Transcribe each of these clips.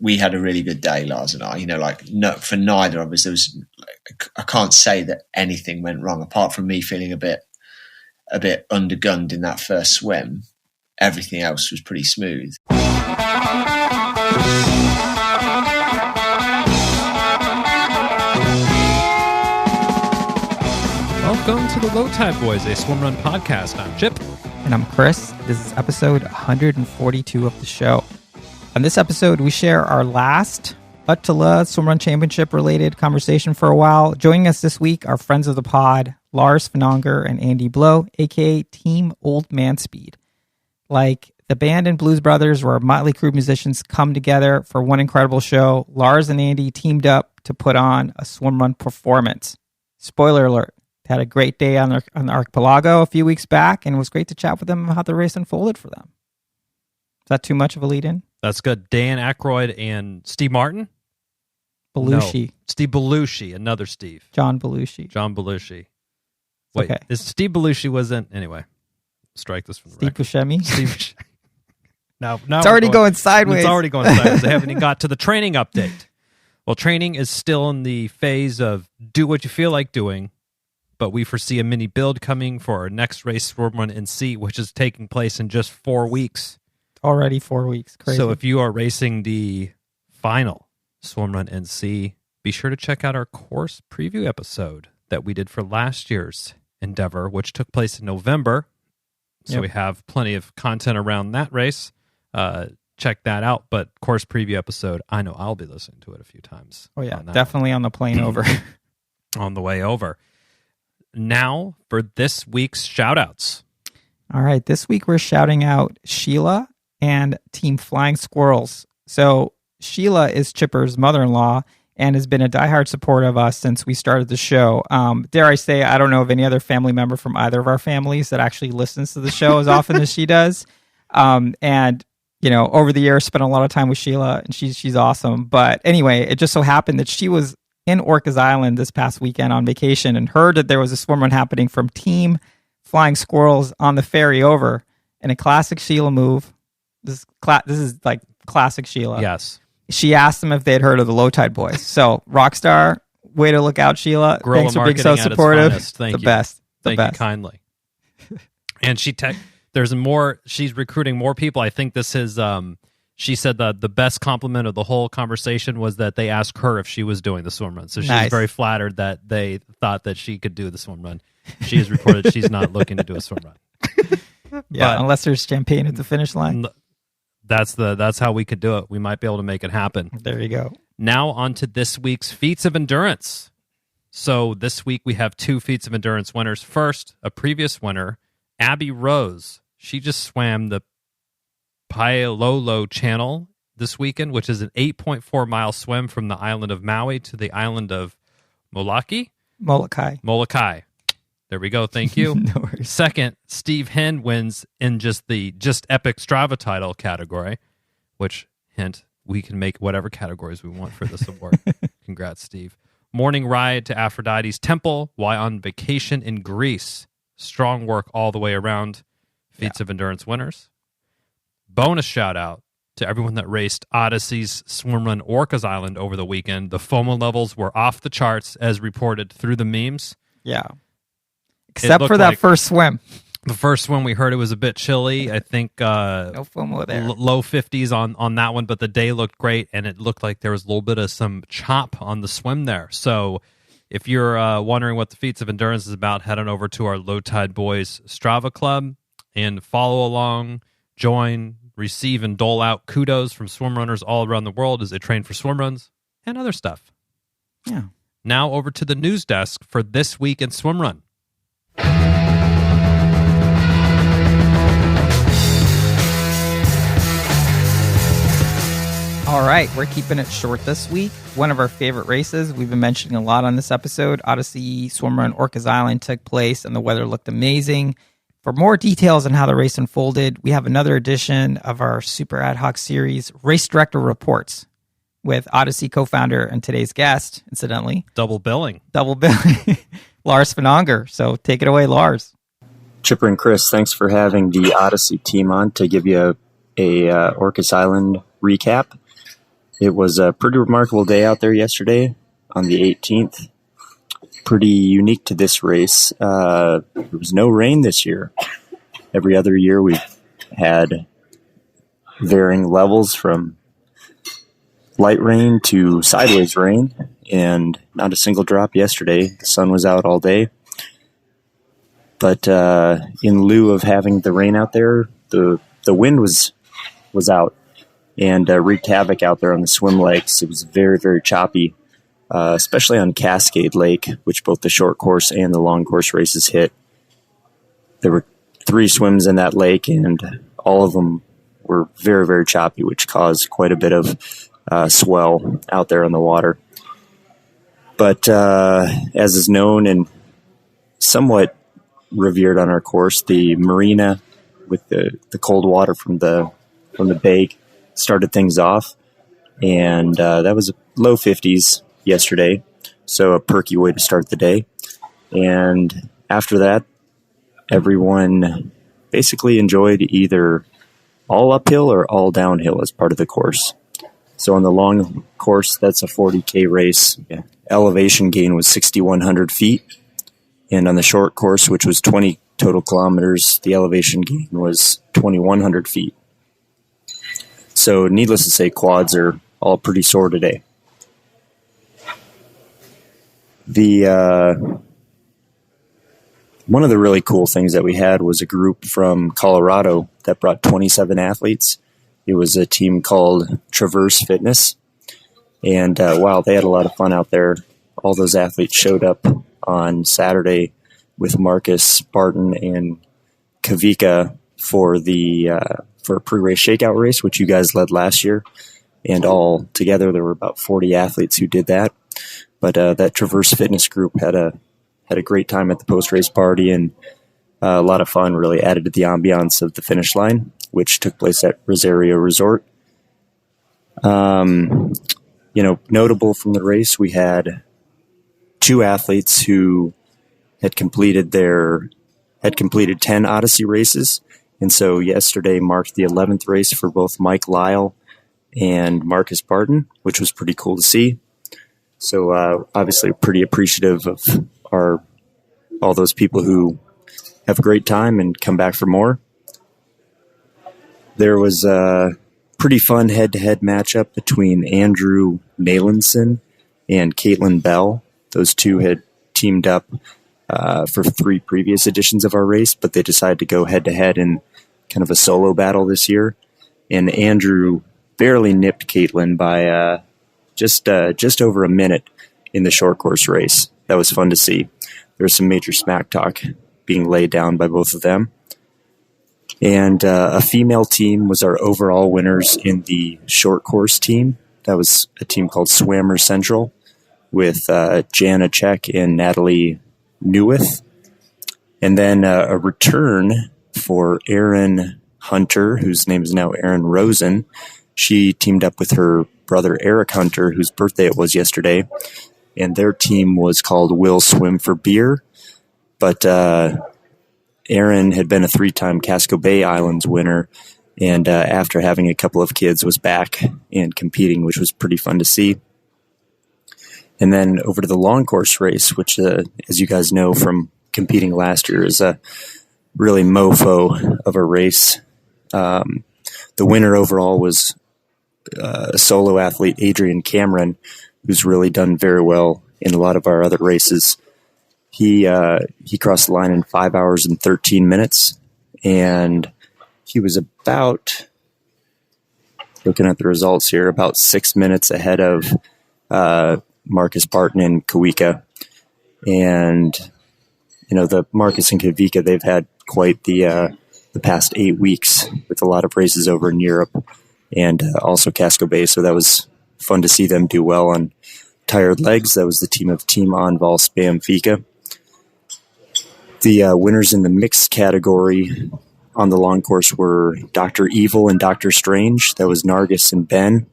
we had a really good day, Lars and I. No, for neither of us, I can't say that anything went wrong apart from me feeling a bit undergunned in that first swim. Everything else was pretty smooth. Welcome to the Low Tide Boys, a swim run podcast. I'm Chip. And I'm Chris. This is episode 142 of the show. On this episode, we share our last ÖTILLÖ Swimrun Championship-related conversation for a while. Joining us this week are friends of the pod, Lars Finanger and Andy Blow, A.K.A. Team Old Man Speed. Like the band in Blues Brothers, where motley crew musicians come together for one incredible show, Lars and Andy teamed up to put on a swimrun performance. Spoiler alert. Had a great day on the archipelago a few weeks back, and it was great to chat with them about how the race unfolded for them. Is that too much of a lead-in? That's good. Dan Aykroyd and Steve Martin? Belushi. No, Steve Belushi, another Steve. John Belushi. Wait, okay. Is Steve Belushi wasn't... Anyway, strike this from the Steve record. Buscemi? Steve Buscemi. Now it's already going sideways. It's already going sideways. They haven't even got to the training update. Well, training is still in the phase of do what you feel like doing, but we foresee a mini build coming for our next race, SwimrunNC, which is taking place in just 4 weeks. Already 4 weeks. Crazy. So if you are racing the final SwimrunNC, be sure to check out our course preview episode that we did for last year's endeavor, which took place in November. So We have plenty of content around that race. Check that out. But course preview episode, I know I'll be listening to it a few times. Oh, yeah. Definitely on the plane over. On the way over. Now for this week's shout-outs. All right. This week we're shouting out Sheila and Team Flying Squirrels. So Sheila is Chipper's mother-in-law and has been a diehard supporter of us since we started the show. Dare I say, I don't know of any other family member from either of our families that actually listens to the show as often as she does. And, you know, over the years, spent a lot of time with Sheila, and she's awesome. But anyway, it just so happened that she was in Orcas Island this past weekend on vacation and heard that there was a swim run happening from Team Flying Squirrels on the ferry over. And a classic Sheila move. This is like classic Sheila. Yes. She asked them if they had heard of the Low Tide Boys. So, Rockstar, way to look out, Sheila. Guerrilla Thanks for being so marketing at its supportive. finest. Thank the you. best. The Thank best. you kindly. And she's recruiting more people. I think this is, she said that the best compliment of the whole conversation was that they asked her if she was doing the swim run. So she's Nice. very flattered that they thought that she could do the swim run. She has reported she's not looking to do a swim run. Yeah, But- unless there's champagne at the finish line. That's how we could do it. We might be able to make it happen. There you go. Now on to this week's feats of endurance. So this week we have 2 feats of endurance winners. First, a previous winner, Abby Rose. She just swam the Pailolo Channel this weekend, which is an 8.4-mile swim from the island of Maui to the island of Molokai. Molokai. There we go. Thank you. No worries. Second, Steve Henn wins in just epic Strava title category, which, hint, we can make whatever categories we want for this award. Congrats, Steve. Morning ride to Aphrodite's temple while on vacation in Greece. Strong work all the way around. Feats of endurance winners. Bonus shout out to everyone that raced Odyssey's swimrun Orcas Island over the weekend. The FOMO levels were off the charts as reported through the memes. Yeah. Except for that first swim. The first swim, we heard it was a bit chilly. I think No FOMO there. Low 50s on that one, but the day looked great, and it looked like there was a little bit of some chop on the swim there. So if you're wondering what the feats of endurance is about, head on over to our Low Tide Boys Strava Club and follow along, join, receive, and dole out kudos from swimrunners all around the world as they train for swimruns and other stuff. Yeah. Now over to the news desk for This Week in Swimrun. All right, we're keeping it short this week. One of our favorite races we've been mentioning a lot on this episode, Odyssey Swimrun Orcas Island, took place and the weather looked amazing. For more details on how the race unfolded, we have another edition of our super ad hoc series, Race Director Reports, with Odyssey co-founder and today's guest, incidentally. Double billing. Lars Finanger. So take it away, Lars. Chipper and Chris, thanks for having the Odyssey team on to give you a Orcas Island recap. It was a pretty remarkable day out there yesterday on the 18th. Pretty unique to this race. There was no rain this year. Every other year we've had varying levels from light rain to sideways rain, and not a single drop yesterday. The sun was out all day. But in lieu of having the rain out there, the wind was out and wreaked havoc out there on the swim lakes. It was very, very choppy, especially on Cascade Lake, which both the short course and the long course races hit. There were 3 swims in that lake, and all of them were very, very choppy, which caused quite a bit of swell out there in the water. But as is known and somewhat revered on our course, the marina with the cold water from the bay started things off, and that was low 50s yesterday, so a perky way to start the day. And after that, everyone basically enjoyed either all uphill or all downhill as part of the course. So on the long course, that's a 40K race. Elevation gain was 6,100 feet. And on the short course, which was 20 total kilometers, the elevation gain was 2,100 feet. So needless to say, quads are all pretty sore today. One of the really cool things that we had was a group from Colorado that brought 27 athletes. It was a team called Traverse Fitness. And wow, they had a lot of fun out there. All those athletes showed up on Saturday with Marcus, Barton, and Kavika for a pre-race shakeout race, which you guys led last year. And all together, there were about 40 athletes who did that. But that Traverse Fitness group had a great time at the post-race party, and a lot of fun. Really added to the ambiance of the finish line, which took place at Rosario Resort. Notable from the race, we had 2 athletes who had completed 10 Odyssey races. And so yesterday marked the 11th race for both Mike Lyle and Marcus Barton, which was pretty cool to see. So obviously pretty appreciative of all those people who have a great time and come back for more. There was a pretty fun head-to-head matchup between Andrew Nalenson and Caitlin Bell. Those two had teamed up for 3 previous editions of our race, but they decided to go head-to-head in kind of a solo battle this year. And Andrew barely nipped Caitlin by just over a minute in the short course race. That was fun to see. There was some major smack talk being laid down by both of them. And a female team was our overall winners in the short course team. That was a team called Swimmer Central with Jana Czech and Natalie Newith. And then a return for Erin Hunter, whose name is now Erin Rosen. She teamed up with her brother Eric Hunter, whose birthday it was yesterday. And their team was called Will Swim for Beer. But Erin had been a 3-time Casco Bay Islands winner, and after having a couple of kids was back and competing, which was pretty fun to see. And then over to the long course race, which, as you guys know from competing last year, is a really mofo of a race. The winner overall was a solo athlete, Adrian Cameron, who's really done very well in a lot of our other races. He crossed the line in 5 hours and 13 minutes, and he was about, looking at the results here, about 6 minutes ahead of Marcus Barton and Kawika. And, the Marcus and Kawika, they've had quite the past 8 weeks with a lot of races over in Europe and also Casco Bay, so that was fun to see them do well on tired legs. That was the team of Team Anval Spam Fika. The winners in the mixed category on the long course were Dr. Evil and Dr. Strange. That was Nargis and Ben.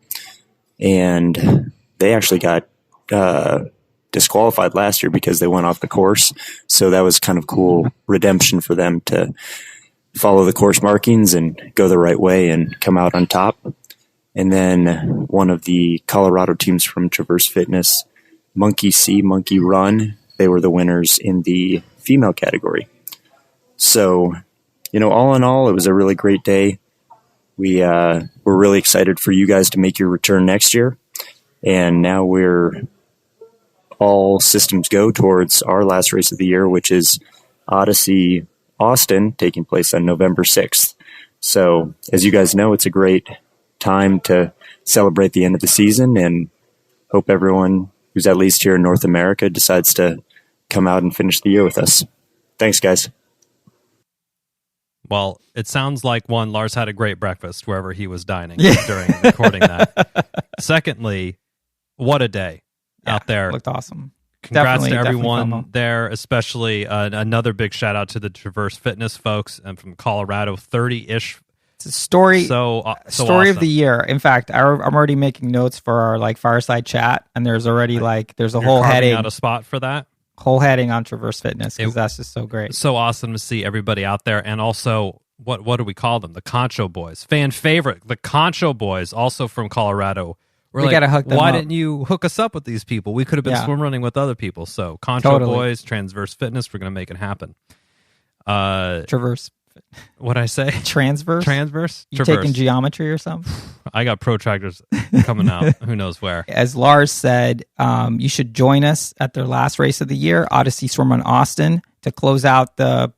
And they actually got disqualified last year because they went off the course. So that was kind of cool redemption for them to follow the course markings and go the right way and come out on top. And then one of the Colorado teams from Traverse Fitness, Monkey See, Monkey Run, they were the winners in the female category. So, all in all, it was a really great day. We're really excited for you guys to make your return next year. And now we're all systems go towards our last race of the year, which is Odyssey Austin, taking place on November 6th. So, as you guys know, it's a great time to celebrate the end of the season, and hope everyone who's at least here in North America decides to come out and finish the year with us. Thanks, guys. Well, it sounds like, one, Lars had a great breakfast wherever he was dining during recording that. Secondly, what a day out there. Looked awesome. Congrats to everyone there, especially another big shout out to the Traverse Fitness folks and from Colorado, 30-ish. It's a story, story awesome. Of the year. In fact, I'm already making notes for our fireside chat, and there's already there's a whole heading out a spot for that. Whole heading on Traverse Fitness, because that's just so great. So awesome to see everybody out there, and also what do we call them? The Concho Boys, fan favorite, the Concho Boys, also from Colorado. We gotta hook them Why up. didn't you hook us up with these people? We could have been swim running with other people. So Concho Boys, Transverse Fitness, we're gonna make it happen. Traverse. What'd I say? Transverse. You taking geometry or something? I got protractors coming out. Who knows where? As Lars said, you should join us at their last race of the year, Odyssey Swimrun Austin, to close out the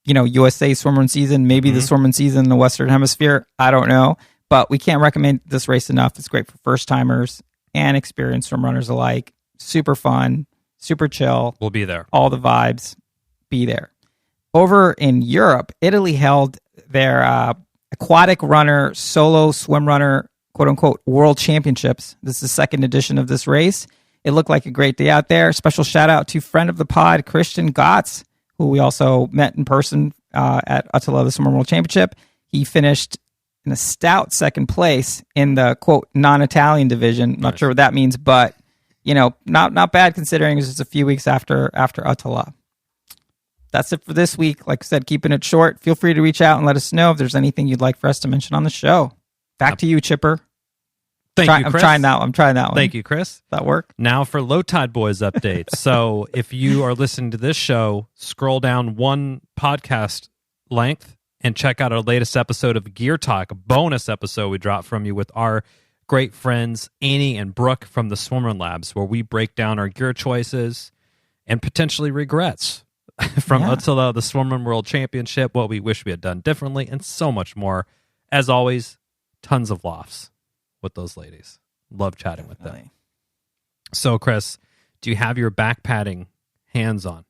USA swimrun season, maybe the swimrun season in the Western Hemisphere. I don't know. But we can't recommend this race enough. It's great for first-timers and experienced swim runners alike. Super fun, super chill. We'll be there. All the vibes. Be there. Over in Europe, Italy held their aquatic runner, solo swim runner, quote-unquote, World Championships. This is the second edition of this race. It looked like a great day out there. Special shout-out to friend of the pod, Christian Gotts, who we also met in person at ÖTILLÖ, the Swimrun World Championship. He finished in a stout second place in the, quote, non-Italian division. Not sure what that means, but, not bad considering it's just a few weeks after ÖTILLÖ. That's it for this week. Like I said, keeping it short. Feel free to reach out and let us know if there's anything you'd like for us to mention on the show. Back to you, Chipper. Thank you, Chris. I'm trying that one. Thank you, Chris. That work? Now for Low Tide Boys updates. So if you are listening to this show, scroll down one podcast length and check out our latest episode of Gear Talk, a bonus episode we dropped from you with our great friends Annie and Brooke from the Swimrun Labs, where we break down our gear choices and potentially regrets from ÖTILLÖ, the Swimrun World Championship, what we wish we had done differently, and so much more. As always, tons of laughs with those ladies. Love chatting with them. So, Chris, do you have your back padding hands on?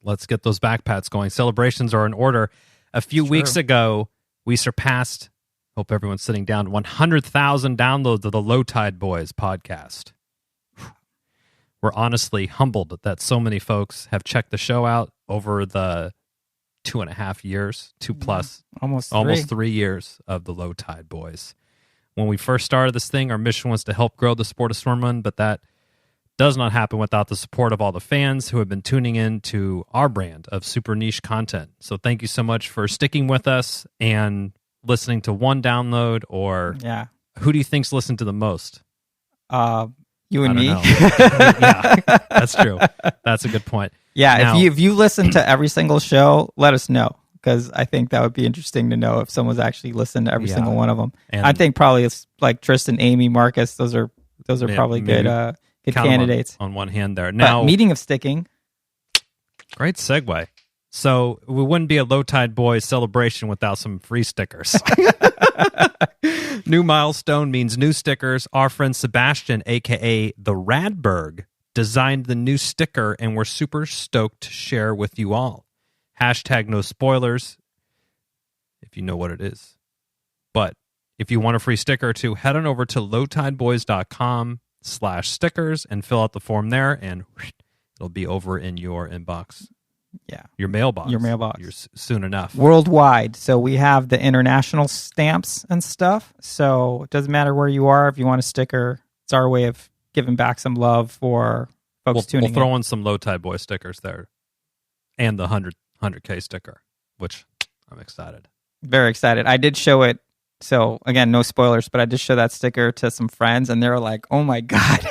Let's get those back pads going. Celebrations are in order. A few weeks ago, we surpassed, hope everyone's sitting down, 100,000 downloads of the Low Tide Boys podcast. We're honestly humbled that so many folks have checked the show out over the 2.5 years, almost 3 years of the Low Tide Boys. When we first started this thing, our mission was to help grow the sport of swimrun, but that does not happen without the support of all the fans who have been tuning in to our brand of super niche content. So thank you so much for sticking with us and listening to one download, or who do you think's listened to the most? You and me. Yeah, that's true. That's a good point. Yeah, now, if you listen to every single show, let us know, because I think that would be interesting to know if someone's actually listened to every single one of them. And I think probably it's like Tristan, Amy, Marcus. Those are probably good candidates. On one hand there. Now, but meeting of sticking. Great segue. So we wouldn't be a Low Tide Boys celebration without some free stickers. New milestone means new stickers. Our friend Sebastian, A.K.A. the Radberg, designed the new sticker, and we're super stoked to share with you all. Hashtag no spoilers, if you know what it is. But if you want a free sticker or two, head on over to lowtideboys.com/stickers and fill out the form there, and it'll be over in your inbox. Yeah. Your mailbox. You're soon enough. Worldwide. So we have the international stamps and stuff. So it doesn't matter where you are. If you want a sticker, it's our way of giving back some love for folks tuning in. We'll throw in some Low Tide Boy stickers there. And the 100K sticker, which I'm excited. Very excited. I did show it So again, no spoilers, but I just showed that sticker to some friends, and they were like, "Oh my god,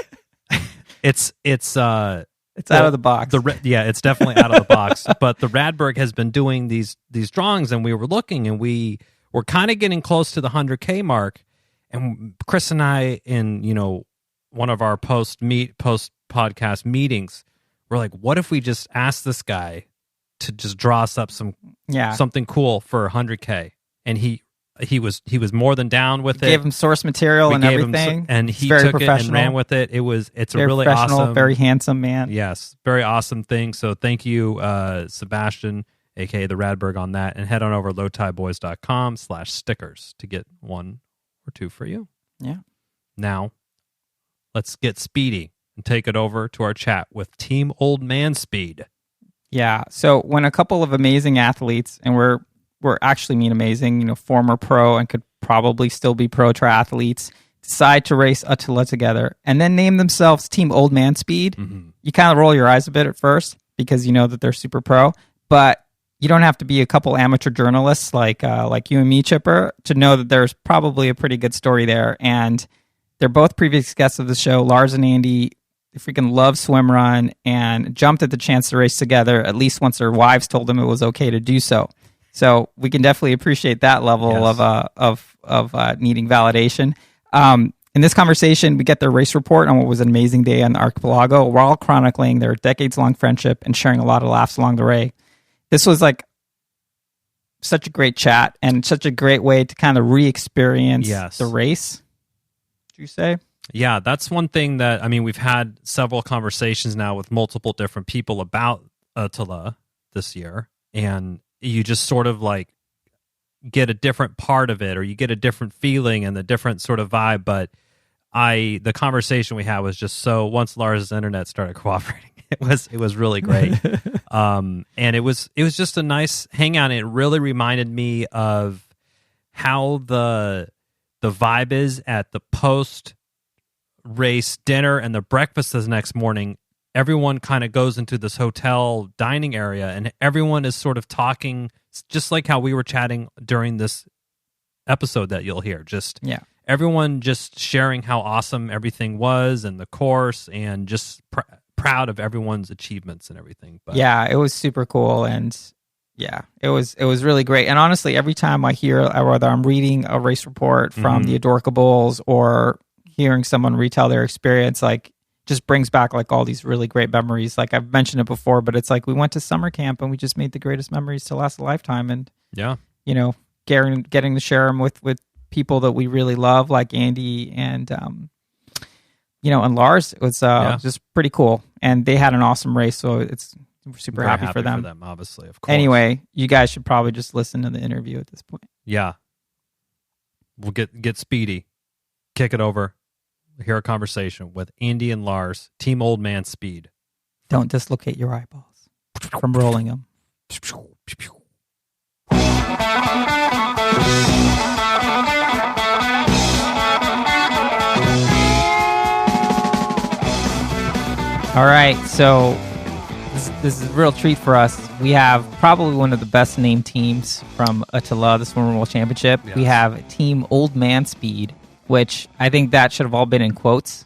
It's out of the box." It's definitely out of the box. But the Radberg has been doing these drawings, and we were looking, and we were kind of getting close to the 100K mark. And Chris and I, in one of our post podcast meetings, we're like, "What if we just ask this guy to just draw us up something cool for 100K?" And he was more than down with it. Gave him source material and everything, and he took it and ran with it. It's very a really awesome, very handsome man. Yes, very awesome thing. So thank you, Sebastian, A.K.A. the Radberg, on that. And head on over to lowtideboys.com/stickers to get one or two for you. Yeah. Now, let's get speedy and take it over to our chat with Team Old Man Speed. Yeah. So when a couple of amazing athletes, and we're actually mean amazing, former pro and could probably still be pro triathletes, decide to race ÖTILLÖ together and then name themselves Team Old Man Speed, you kind of roll your eyes a bit at first because you know that they're super pro, but you don't have to be a couple amateur journalists like you and me, Chipper, to know that there's probably a pretty good story there. And they're both previous guests of the show. Lars and Andy, they freaking love swim run and jumped at the chance to race together at least once their wives told them it was okay to do so. So we can definitely appreciate that level of needing validation. In this conversation, we get their race report on what was an amazing day on the archipelago, while chronicling their decades-long friendship and sharing a lot of laughs along the way. This was like such a great chat and such a great way to kind of re-experience the race. Would you say? Yeah, that's one thing that, we've had several conversations now with multiple different people about ÖTILLÖ this year, and you just sort of like get a different part of it, or you get a different feeling and a different sort of vibe. But the conversation we had was just so, once Lars' internet started cooperating, it was really great. And it was just a nice hangout. It really reminded me of how the vibe is at the post race dinner and the breakfast the next morning. Everyone kind of goes into this hotel dining area and everyone is sort of talking just like how we were chatting during this episode that you'll hear. Everyone just sharing how awesome everything was and the course, and just proud of everyone's achievements and everything. But yeah, it was super cool, and yeah, it was really great. And honestly, every time I hear, whether I'm reading a race report from the Adorkables or hearing someone retell their experience, like, just brings back like all these really great memories. Like I've mentioned it before, but it's like we went to summer camp and we just made the greatest memories to last a lifetime. And getting to share them with people that we really love, like Andy and and Lars. It was just pretty cool, and they had an awesome race. So we're super happy for them. Obviously, of course. Anyway, you guys should probably just listen to the interview at this point. Yeah, we'll get speedy, kick it over. Hear a conversation with Andy and Lars, Team Old Man Speed. Don't dislocate your eyeballs from rolling them. All right, so this is a real treat for us. We have probably one of the best named teams from ÖTILLÖ, the Swimrun World Championship. Yes. We have Team Old Man Speed, which I think that should have all been in quotes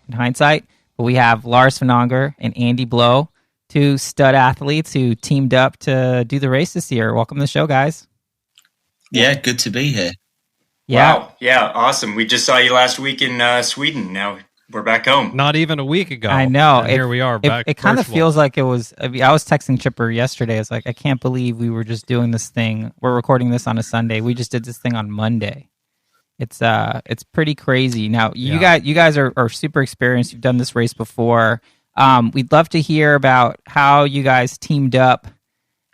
in hindsight. But we have Lars Finanger and Andy Blow, two stud athletes who teamed up to do the race this year. Welcome to the show, guys. Yeah, good to be here. Yeah. Wow. Yeah, awesome. We just saw you last week in Sweden. Now we're back home. Not even a week ago. I know. Here we are back. It kind of feels like it was. I was texting Chipper yesterday. It's like, I can't believe we were just doing this thing. We're recording this on a Sunday. We just did this thing on Monday. It's pretty crazy. Now you guys are super experienced. You've done this race before. We'd love to hear about how you guys teamed up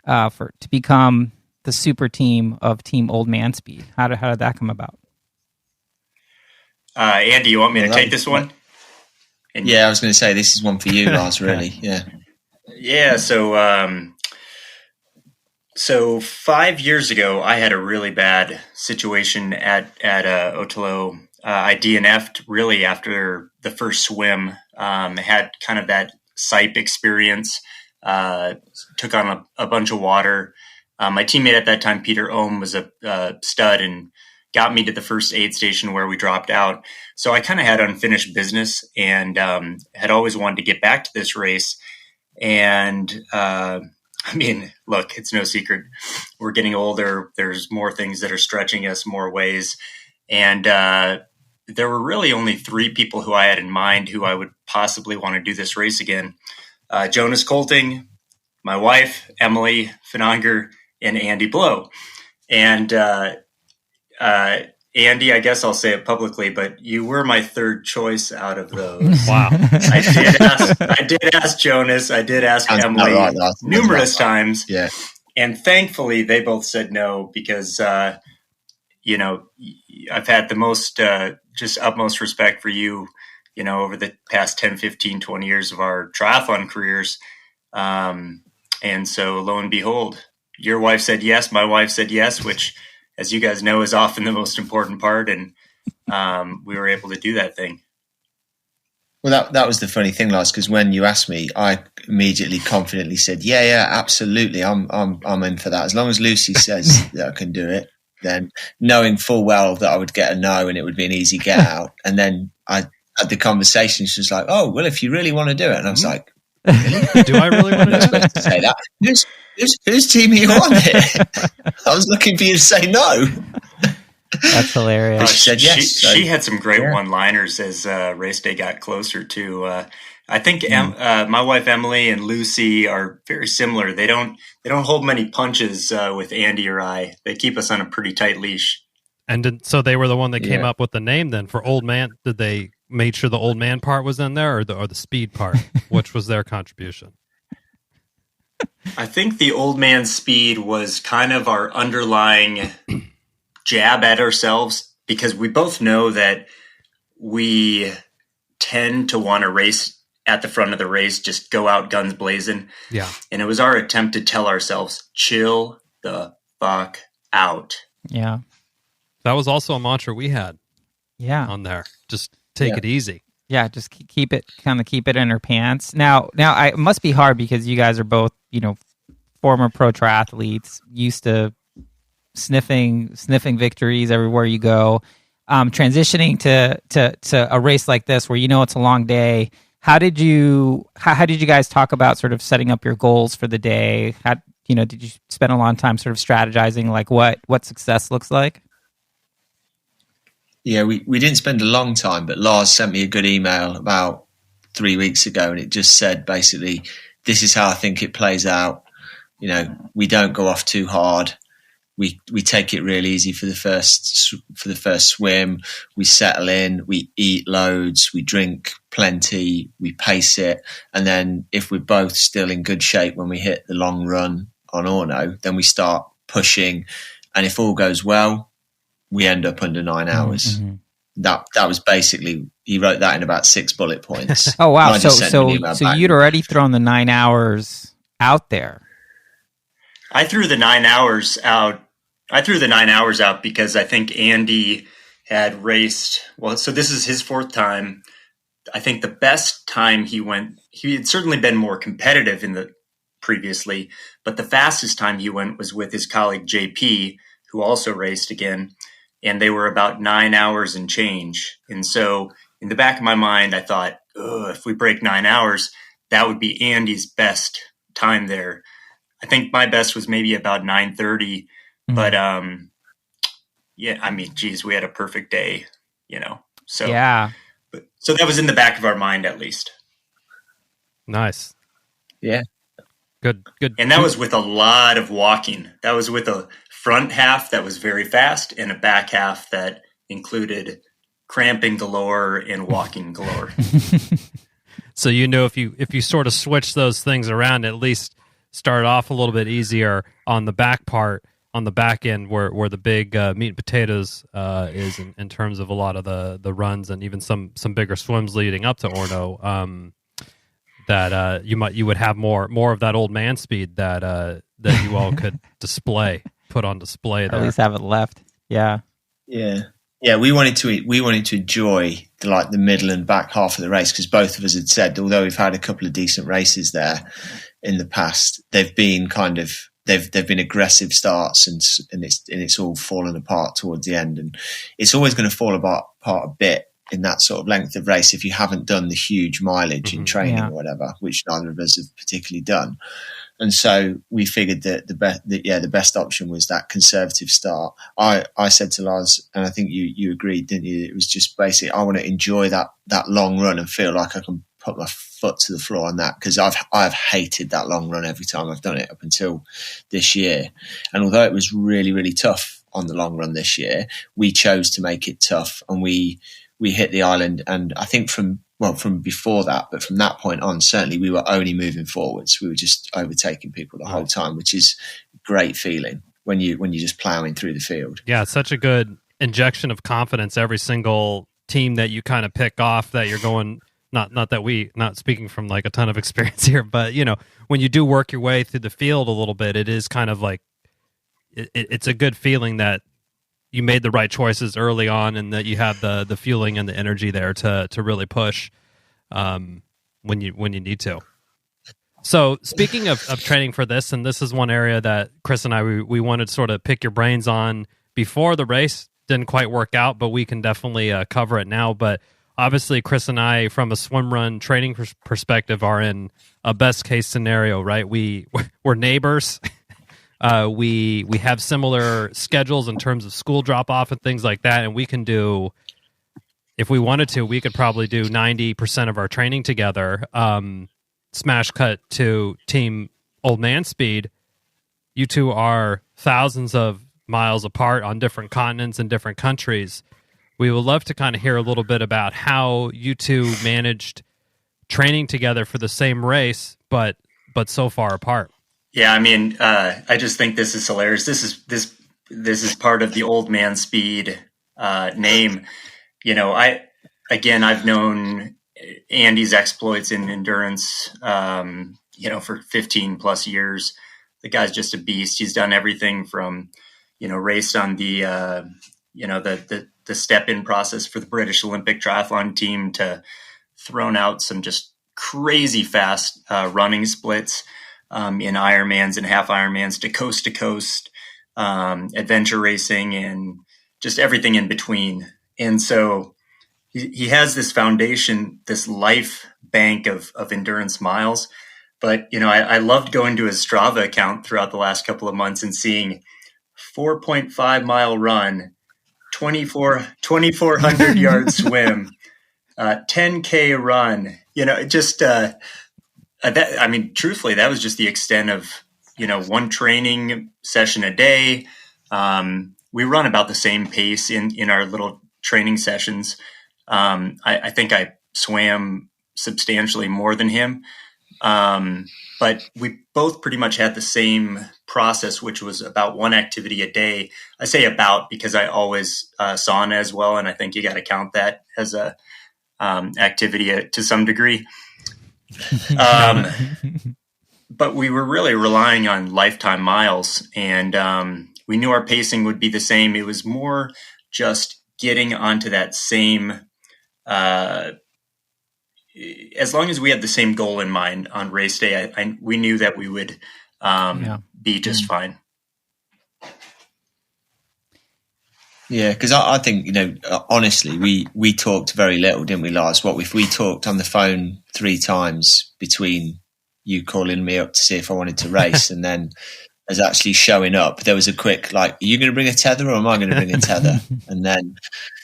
to become the super team of Team Old Man Speed. How did that come about? Andy, you want me to take this one? Yeah, I was going to say this is one for you, Lars. Really, yeah. Yeah. So 5 years ago, I had a really bad situation at ÖTILLÖ. I DNF'd really after the first swim. Had kind of that SIPE experience. Took on a bunch of water. My teammate at that time, Peter Ohm, was a stud and got me to the first aid station where we dropped out. So I kind of had unfinished business and had always wanted to get back to this race. And I mean, look, it's no secret. We're getting older. There's more things that are stretching us more ways. And there were really only 3 people who I had in mind who I would possibly want to do this race again. Jonas Colting, my wife, Emily Finanger, and Andy Blow. And Andy, I guess I'll say it publicly, but you were my 3rd choice out of those. Wow. I did ask Jonas. I did ask Emily numerous times. Yeah. And thankfully, they both said no because, you know, I've had the most, just utmost respect for you, you know, over the past 10, 15, 20 years of our triathlon careers. And so lo and behold, your wife said yes, my wife said yes, which, as you guys know, is often the most important part. And we were able to do that thing. Well, that was the funny thing, Lars, because when you asked me, I immediately confidently said, yeah, absolutely. I'm in for that. As long as Lucy says that I can do it, then knowing full well that I would get a no and it would be an easy get out. And then I had the conversation. She was like, oh, well, if you really want to do it. And I was like, really? Do I really want to do supposed to say that? Whose team are you on here? I was looking for you to say no. That's hilarious. She said yes. She had some great one-liners as race day got closer too. I think my wife Emily and Lucy are very similar. They don't hold many punches with Andy or I. They keep us on a pretty tight leash. And so they were the one that came up with the name then for Old Man. Did they make sure the old man part was in there or the speed part? Which was their contribution? I think the old man speed was kind of our underlying jab at ourselves, because we both know that we tend to want to race at the front of the race, just go out guns blazing. Yeah. And it was our attempt to tell ourselves, chill the fuck out. Yeah. That was also a mantra we had Yeah. on there. Just take it easy. Yeah, just keep it in her pants. Now, it must be hard because you guys are both, former pro triathletes, used to sniffing victories everywhere you go. Transitioning to a race like this, where it's a long day. How did you guys talk about sort of setting up your goals for the day? Did you spend a long time sort of strategizing like what success looks like? Yeah, we didn't spend a long time, but Lars sent me a good email about 3 weeks ago, and it just said basically, this is how I think it plays out. We don't go off too hard. We take it real easy for the first swim. We settle in. We eat loads. We drink plenty. We pace it, and then if we're both still in good shape when we hit the long run on Orno, then we start pushing, and if all goes well, we end up under 9 hours. Mm-hmm. That was basically, he wrote that in about 6 bullet points. Oh wow! So you'd already thrown the 9 hours out there. I threw the 9 hours out. Because I think Andy had raced. Well, so this is his 4th time. I think the best time he had certainly been more competitive in the previously, but the fastest time he went was with his colleague JP, who also raced again. And they were about 9 hours and change. And so in the back of my mind, I thought, if we break 9 hours, that would be Andy's best time there. I think my best was maybe about 9:30. Mm-hmm. But, we had a perfect day, So, yeah. So that was in the back of our mind, at least. Nice. Yeah. Good. And that was with a lot of walking. That was with a front half that was very fast and a back half that included cramping galore and walking galore. So if you sort of switch those things around, at least start off a little bit easier on the back part, on the back end where the big meat and potatoes is in terms of a lot of the runs and even some bigger swims leading up to Orno. That you would have more of that old man speed that you all could put on display there. At least have it left. Yeah. We wanted to enjoy the middle and back half of the race, because both of us had said, although we've had a couple of decent races there in the past, they've been kind of they've been aggressive starts, and it's all fallen apart towards the end, and it's always going to fall apart a bit in that sort of length of race if you haven't done the huge mileage in training or whatever, which neither of us have particularly done. And so we figured that the best option was that conservative start. I said to Lars, and I think you agreed, didn't you? It was just basically, I want to enjoy that long run and feel like I can put my foot to the floor on that, because I've hated that long run every time I've done it up until this year. And although it was really, really tough on the long run this year, we chose to make it tough, and we hit the island. And I think from before that, but from that point on, certainly we were only moving forwards. We were just overtaking people the whole time, which is a great feeling when you're just plowing through the field. Yeah, it's such a good injection of confidence. Every single team that you kind of pick off, that you're going, not speaking from like a ton of experience here, but when you do work your way through the field a little bit, it is kind of like it's a good feeling that you made the right choices early on, and that you have the fueling and the energy there to really push when you need to. So speaking of training for this, and this is one area that Chris and I we wanted to sort of pick your brains on before the race. Didn't quite work out, but we can definitely cover it now. But obviously, Chris and I, from a swim run training perspective, are in a best case scenario, right? We're neighbors. We have similar schedules in terms of school drop off and things like that, and we can do, if we wanted to, we could probably do 90% of our training together. Smash cut to team old man speed. You two are thousands of miles apart on different continents and different countries. We would love to kind of hear a little bit about how you two managed training together for the same race, but so far apart. Yeah, I mean, I just think this is hilarious. This is part of the old man speed name. I've known Andy's exploits in endurance, for 15 plus years. The guy's just a beast. He's done everything from, raced on the step-in process for the British Olympic triathlon team, to thrown out some just crazy fast running splits in Ironmans and half Ironmans, to coast, adventure racing, and just everything in between. And so he has this foundation, this life bank of endurance miles. But, I loved going to his Strava account throughout the last couple of months and seeing 4.5 mile run, 2,400 yard swim, 10K run, truthfully, that was just the extent of, one training session a day. We run about the same pace in our little training sessions. I think I swam substantially more than him. But we both pretty much had the same process, which was about one activity a day. I say about because I always sauna as well, and I think you got to count that as a activity to some degree. But we were really relying on lifetime miles, and we knew our pacing would be the same. It was more just getting onto that same, as long as we had the same goal in mind on race day, we knew that we would be just fine. Yeah, because I think, honestly, we talked very little, didn't we, Lars? What if we talked on the phone 3 times between you calling me up to see if I wanted to race and then as actually showing up? There was a quick, like, are you going to bring a tether or am I going to bring a tether? And then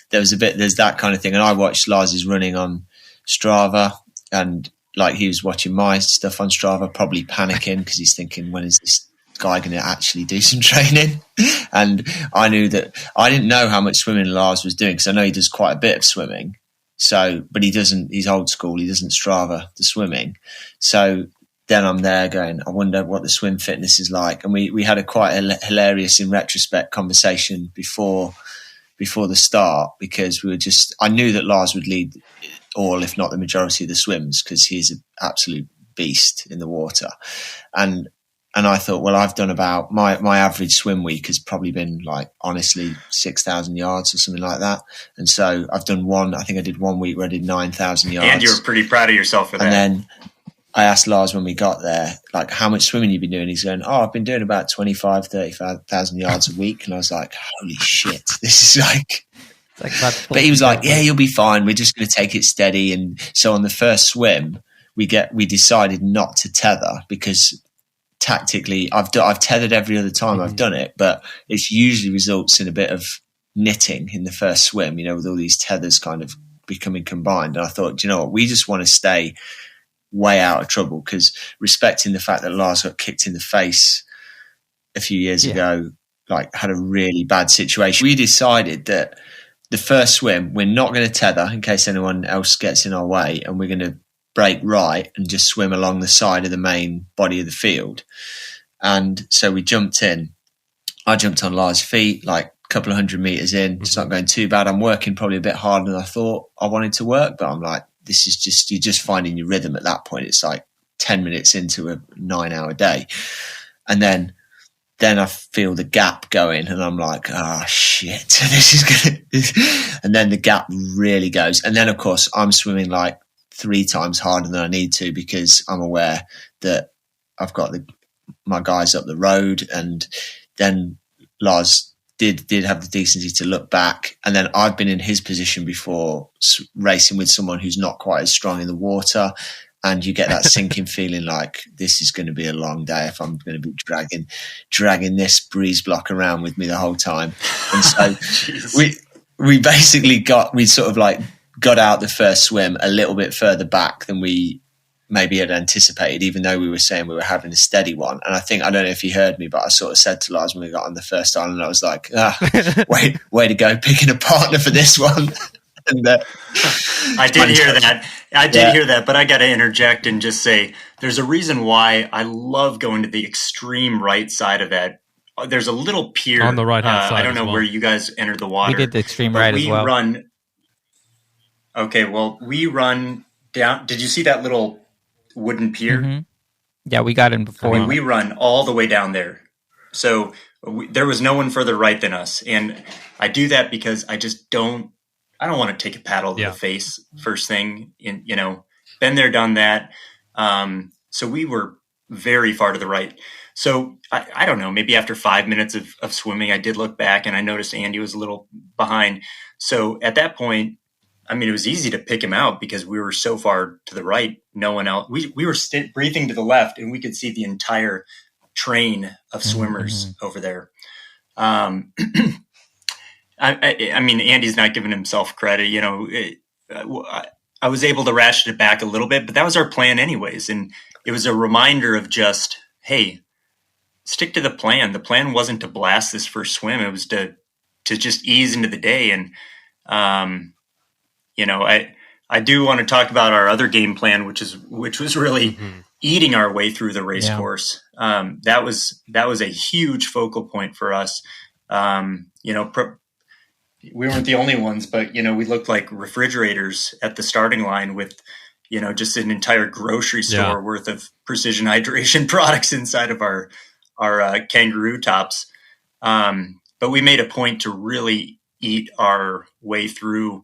there's that kind of thing. And I watched Lars's running on Strava, and like he was watching my stuff on Strava, probably panicking because he's thinking, when is this guy going to actually do some training? And I knew that I didn't know how much swimming Lars was doing, because I know he does quite a bit of swimming. So, but he's old school. He doesn't Strava the swimming. So then I'm there going, I wonder what the swim fitness is like. And we had a quite hilarious, in retrospect, conversation before the start, because I knew that Lars would lead all, if not the majority of the swims, because he's an absolute beast in the water. And I thought, well, I've done about my average swim week has probably been like, honestly, 6,000 yards or something like that. And so I've done I think I did 1 week where I did 9,000 yards. And you were pretty proud of yourself for that. And then, I asked Lars when we got there, like, how much swimming you've been doing? He's going, I've been doing about 30,000 yards a week. And I was like, holy shit, this is like... But he was like, yeah, you'll be fine. We're just going to take it steady. And so on the first swim, we decided not to tether because tactically I've tethered every other time I've done it, but it usually results in a bit of knitting in the first swim, with all these tethers kind of becoming combined. And I thought, do you know what? We just want to stay way out of trouble, because respecting the fact that Lars got kicked in the face a few years ago, like had a really bad situation. We decided that the first swim, we're not going to tether in case anyone else gets in our way, and we're going to break right and just swim along the side of the main body of the field. And so we jumped in. I jumped on Lars' feet, like a couple of 100 meters in. It's not going too bad. I'm working probably a bit harder than I thought I wanted to work, but I'm like, this is just, you're just finding your rhythm at that point. It's like 10 minutes into a 9-hour day. And then I feel the gap going, and I'm like, oh shit, this is gonna. And then the gap really goes, and then of course I'm swimming like 3 times harder than I need to, because I'm aware that I've got my guys up the road, and then Lars did have the decency to look back, and then I've been in his position before, racing with someone who's not quite as strong in the water. And you get that sinking feeling like this is going to be a long day if I'm going to be dragging this breeze block around with me the whole time. And so we basically got out the first swim a little bit further back than we maybe had anticipated, even though we were saying we were having a steady one. And I don't know if he heard me, but I sort of said to Lars when we got on the first island, I was like, way to go picking a partner for this one. And, I did hear that. I did hear that, but I got to interject and just say there's a reason why I love going to the extreme right side of that. There's a little pier on the right hand side. I don't know where you guys entered the water. We did the extreme right as well. We run down. Did you see that little wooden pier? Mm-hmm. Yeah, we got in before. We run all the way down there. So there was no one further right than us, and I do that because I don't want to take a paddle to the face first thing. Been there, done that. So we were very far to the right. So I don't know, maybe after 5 minutes of swimming, I did look back and I noticed Andy was a little behind. So at that point, it was easy to pick him out because we were so far to the right. No one else. We were breathing to the left, and we could see the entire train of swimmers over there. Andy's not giving himself credit. I was able to ratchet it back a little bit, but that was our plan anyways. And it was a reminder of just, hey, stick to the plan. The plan wasn't to blast this first swim. It was to just ease into the day. And, I do want to talk about our other game plan, which was really eating our way through the race course. That was a huge focal point for us. We weren't the only ones, but, we looked like refrigerators at the starting line with, just an entire grocery store worth of precision hydration products inside of our kangaroo tops. But we made a point to really eat our way through,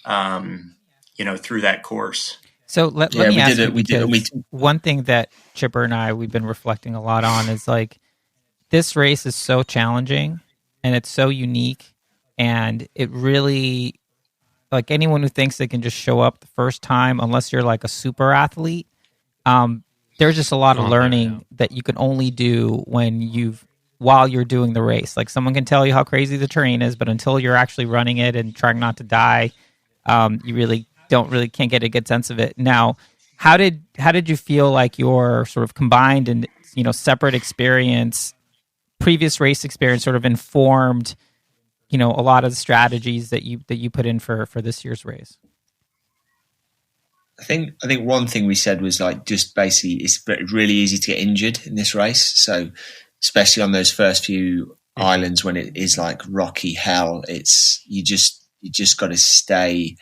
through that course. So let me ask you, one thing that Chipper and we've been reflecting a lot on is like, this race is so challenging and it's so unique. And it really, like, anyone who thinks they can just show up the first time, unless you're like a super athlete, there's just a lot of learning that you can only do while you're doing the race. Like, someone can tell you how crazy the terrain is, but until you're actually running it and trying not to die, you can't get a good sense of it. Now, how did you feel like your sort of combined and separate experience, previous race experience, sort of informed a lot of the strategies that you put in for this year's race? I think one thing we said was like, just basically it's really easy to get injured in this race. So especially on those first few islands when it is like rocky hell, it's you just got to stay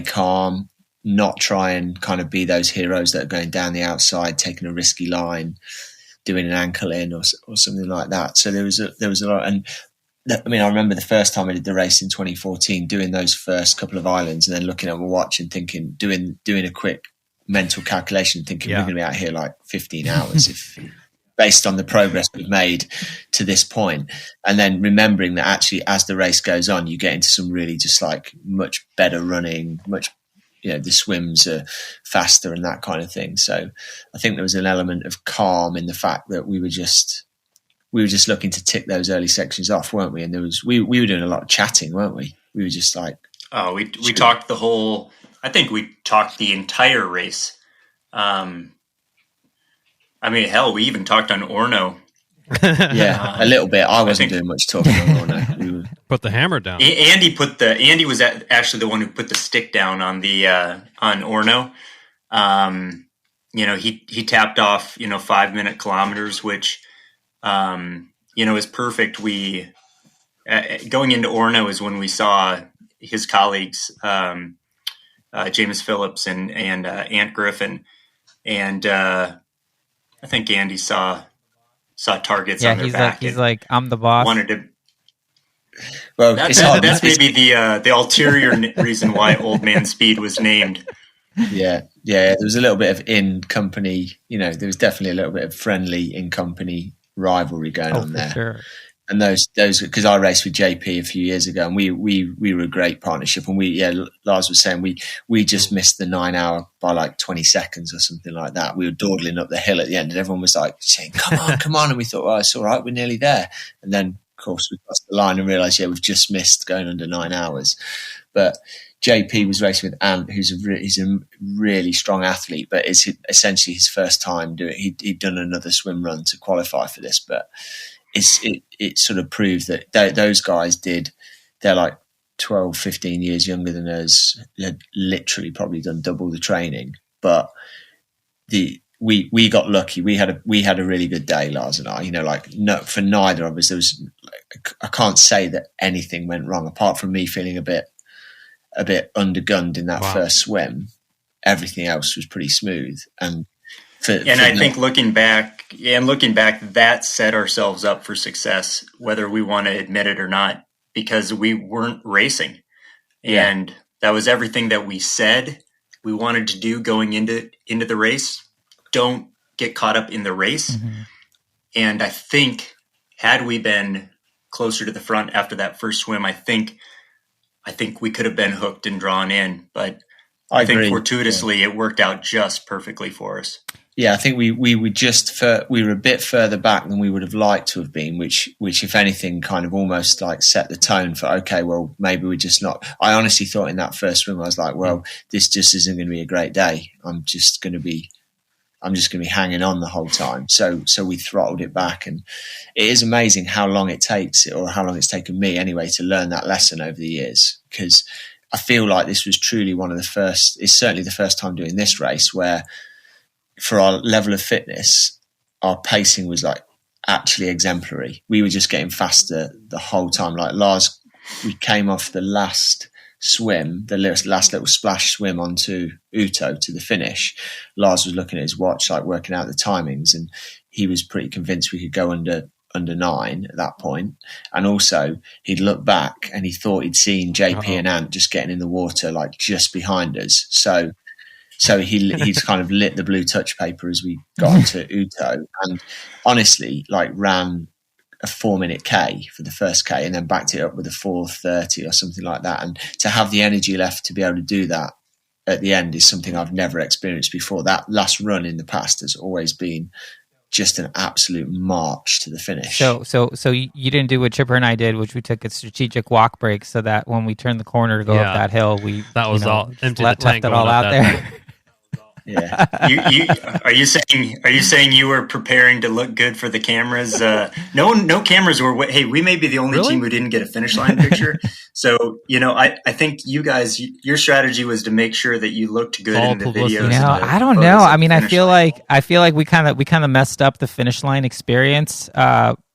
calm, not try and kind of be those heroes that are going down the outside, taking a risky line, doing an ankle in or something like that. So there was a lot. And I remember the first time I did the race in 2014, doing those first couple of islands and then looking at my watch and thinking, doing a quick mental calculation, thinking we're going to be out here like 15 hours based on the progress we've made to this point. And then remembering that actually as the race goes on, you get into some really just like much better running, the swims are faster and that kind of thing. So I think there was an element of calm in the fact that we were just looking to tick those early sections off, weren't we? And we were doing a lot of chatting, weren't we? We were just like, we talked I think we talked the entire race. We even talked on Orno. Yeah, a little bit. I wasn't doing much talking on Orno. Put the hammer down. Andy was actually the one who put the stick down on the on Orno. He tapped off 5-minute kilometers, which is perfect. We going into Orno is when we saw his colleagues, James Phillips and Ant Griffin, and I think Andy saw targets on their back. He's like, I'm the boss. Wanted to. Well, that's maybe the ulterior reason why Old Man Speed was named. Yeah. There was a little bit of in-company, there was definitely a little bit of friendly in-company rivalry going on there. Sure. And those because I raced with JP a few years ago, and we were a great partnership. And Lars was saying we just missed the 9 hour by like 20 seconds or something like that. We were dawdling up the hill at the end, and everyone was like saying, "Come on!" And we thought, "Oh, it's all right, we're nearly there." And then, of course, we crossed the line and realised, we've just missed going under 9 hours. But JP was racing with Ant, he's a really strong athlete, but it's essentially his first time doing it. He'd done another swim run to qualify for this, but it sort of proved that those guys they're like 12, 15 years younger than us, had literally probably done double the training. But we got lucky. We had a really good day, Lars and I. For neither of us, I can't say that anything went wrong apart from me feeling a bit undergunned in that first swim. Everything else was pretty smooth. I think looking back, that set ourselves up for success, whether we want to admit it or not, because we weren't racing. Yeah. And that was everything that we said we wanted to do going into the race. Don't get caught up in the race. Mm-hmm. And I think had we been closer to the front after that first swim, I think we could have been hooked and drawn in, but I think fortuitously it worked out just perfectly for us. Yeah, I think we were a bit further back than we would have liked to have been, which if anything kind of almost like set the tone for, okay, well, maybe we're just not. I honestly thought in that first swim, I was like, well, this just isn't going to be a great day. I'm just going to be hanging on the whole time. So we throttled it back, and it is amazing how long it takes, or how long it's taken me anyway, to learn that lesson over the years. Because I feel like this was truly it's certainly the first time doing this race where, for our level of fitness, our pacing was like actually exemplary. We were just getting faster the whole time. Like Lars, we came off the last swim, the last little splash swim onto Uto to the finish. Lars was looking at his watch, like working out the timings, and he was pretty convinced we could go under 9 at that point. And also he'd looked back and he thought he'd seen JP and Ant just getting in the water like just behind us. So he's kind of lit the blue touch paper as we got onto Uto, and honestly like ran a 4-minute K for the first K and then backed it up with a 4:30 or something like that. And to have the energy left to be able to do that at the end is something I've never experienced before. That last run in the past has always been just an absolute march to the finish. So you didn't do what Chipper and I did, which we took a strategic walk break so that when we turned the empty left it all out there. Yeah. Are you saying you were preparing to look good for the cameras? No cameras were. Hey, we may be the only team who didn't get a finish line picture. So I think you guys, your strategy was to make sure that you looked good in the videos. I don't know. I mean, I feel like we kind of messed up the finish line experience.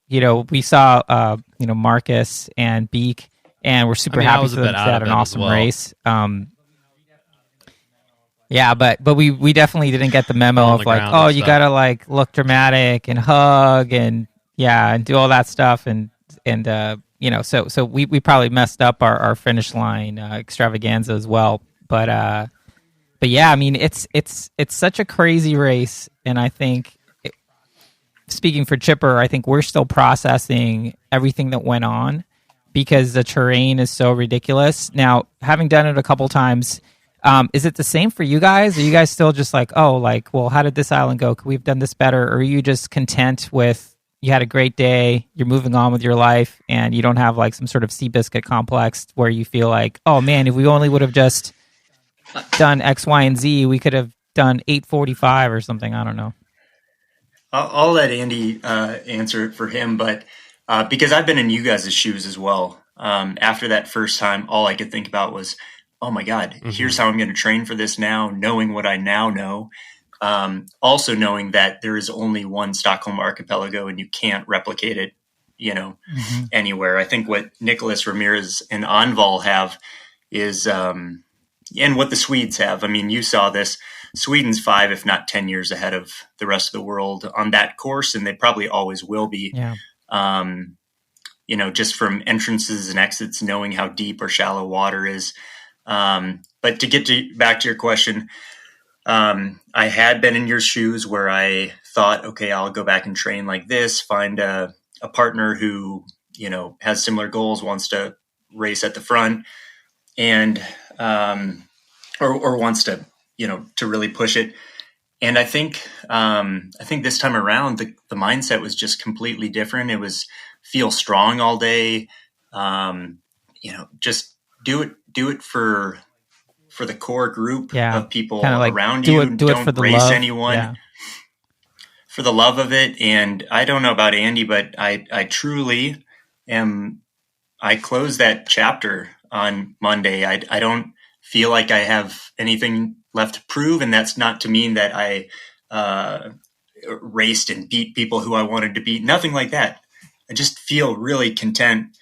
We saw Marcus and Beak, and we're super happy for them to have an awesome race. Yeah, but we definitely didn't get the memo of like, you gotta like look dramatic and hug and do all that stuff and so we probably messed up our finish line extravaganza as well. But But yeah, I mean, it's such a crazy race, and I think, speaking for Chipper, I think we're still processing everything that went on because the terrain is so ridiculous. Now, having done it a couple times, is it the same for you guys? Are you guys still just like, oh, like, well, how did this island go? Could we have done this better? Or are you just content with, you had a great day, you're moving on with your life, and you don't have like some sort of Seabiscuit complex where you feel like, oh man, if we only would have just done X, Y, and Z, we could have done 8:45 or something. I don't know. I'll let Andy answer it for him, but because I've been in you guys' shoes as well. After that first time, all I could think about was, oh my God, here's how I'm going to train for this now, knowing what I now know. Also knowing that there is only one Stockholm archipelago and you can't replicate it, anywhere. I think what Nicholas Ramirez and Anval have is, and what the Swedes have. I mean, you saw this. Sweden's 5, if not 10 years ahead of the rest of the world on that course, and they probably always will be. Yeah. Just from entrances and exits, knowing how deep or shallow water is. But to get back to your question, I had been in your shoes where I thought, okay, I'll go back and train like this, find a partner who, has similar goals, wants to race at the front, and or wants to, to really push it. And I think this time around, the mindset was just completely different. It was feel strong all day. Just do it for the core group of people around you. Don't race anyone for the love of it. And I don't know about Andy, but I truly am. I closed that chapter on Monday. I don't feel like I have anything left to prove, and that's not to mean that I raced and beat people who I wanted to beat. Nothing like that. I just feel really content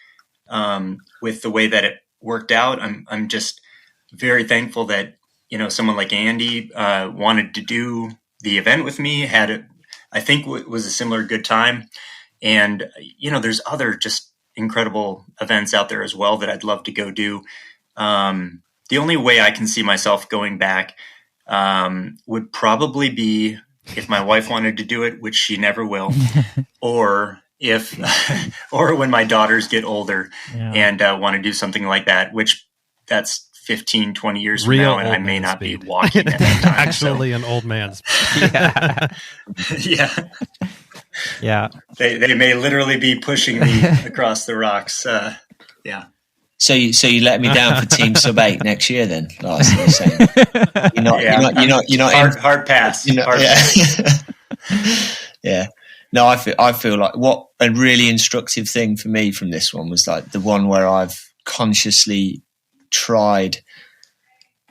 with the way that it worked out. I'm just very thankful that someone like Andy wanted to do the event with me. I think was a similar good time, and there's other just incredible events out there as well that I'd love to go do. The only way I can see myself going back would probably be if my wife wanted to do it, which she never will, or when my daughters get older and want to do something like that, which that's 15, 20 years from now, and I may not be walking at that time. Actually, an old man's. Yeah. Yeah. They may literally be pushing me across the rocks. Yeah. So you let me down for Team Sub 8 next year then, Lars? You're saying you're not hard pass. Yeah. No, I feel like what a really instructive thing for me from this one was like the one where I've consciously tried.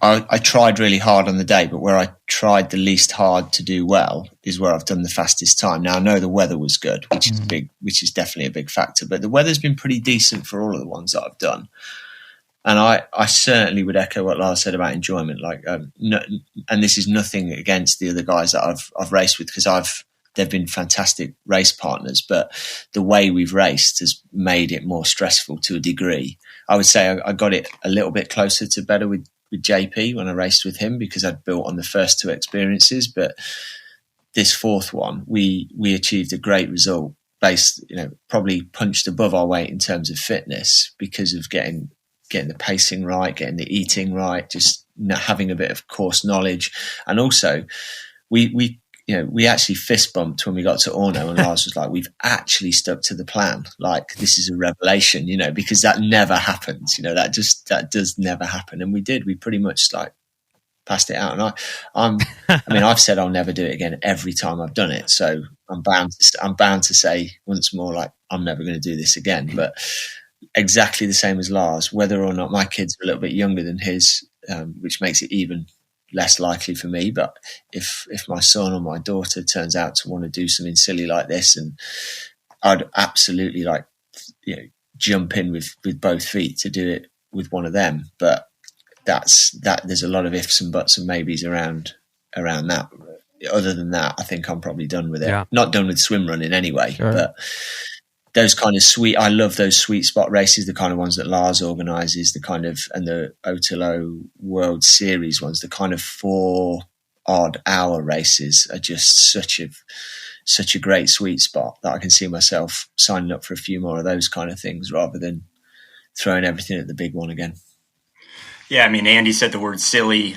I tried really hard on the day, but where I tried the least hard to do well is where I've done the fastest time. Now I know the weather was good, which is definitely a big factor, but the weather's been pretty decent for all of the ones that I've done. And I certainly would echo what Lars said about enjoyment. Like, and this is nothing against the other guys that I've raced with, because they've been fantastic race partners, but the way we've raced has made it more stressful to a degree. I would say I got it a little bit closer to better with JP when I raced with him, because I'd built on the first 2 experiences. But this 4th one, we achieved a great result based, probably punched above our weight in terms of fitness because of getting the pacing right, getting the eating right, just having a bit of course knowledge. And also we actually fist bumped when we got to Orno, and Lars was like, we've actually stuck to the plan. Like, this is a revelation, because that never happens. That does never happen. And we did. We pretty much like passed it out. And I've said I'll never do it again every time I've done it. So I'm bound to say once more, like, I'm never going to do this again. But exactly the same as Lars, whether or not my kids are a little bit younger than his, which makes it even less likely for me. But if my son or my daughter turns out to want to do something silly like this, and I'd absolutely jump in with both feet to do it with one of them. But there's a lot of ifs and buts and maybes around that. Other than that, I think I'm probably done with it. Yeah. Not done with swim running anyway, sure. But those kind of I love those sweet spot races, the kind of ones that Lars organises, and the ÖTILLÖ World Series ones, the kind of 4 odd hour races are just such a great sweet spot that I can see myself signing up for a few more of those kind of things rather than throwing everything at the big one again. Yeah, I mean, Andy said the word silly.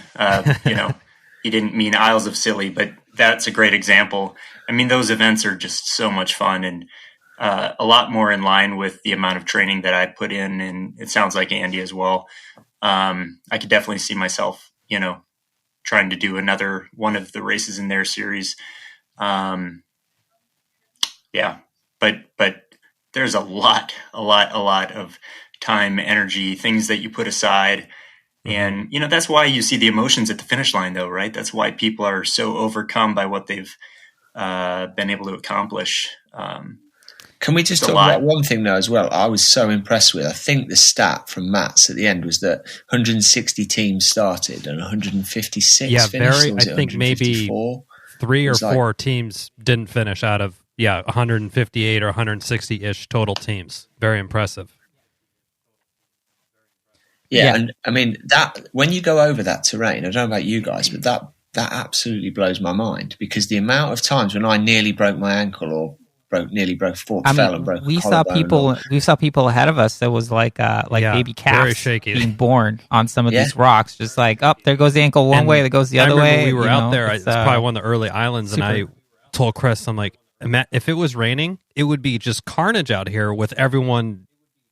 He didn't mean Isles of Scilly, but that's a great example. I mean, those events are just so much fun and a lot more in line with the amount of training that I put in, and it sounds like Andy as well. I could definitely see myself, trying to do another one of the races in their series. Yeah, but there's a lot of time, energy, things that you put aside. And, that's why you see the emotions at the finish line, though, right? That's why people are so overcome by what they've been able to accomplish. Can we just talk about one thing, though, as well? I was so impressed with, I think the stat from Matt's at the end was that 160 teams started and 156 finished. I think maybe 3 or 4 teams didn't finish out of, 158 or 160-ish total teams. Very impressive. Yeah, and I mean that when you go over that terrain, I don't know about you guys, but that absolutely blows my mind because the amount of times when I nearly broke my ankle or nearly broke fell and broke. We saw people ahead of us that was like baby calves being born on some of these rocks, just like there goes the ankle one way, that goes the other way. We were out there. It's probably one of the early islands, and I told Chris, I'm like, if it was raining, it would be just carnage out here with everyone.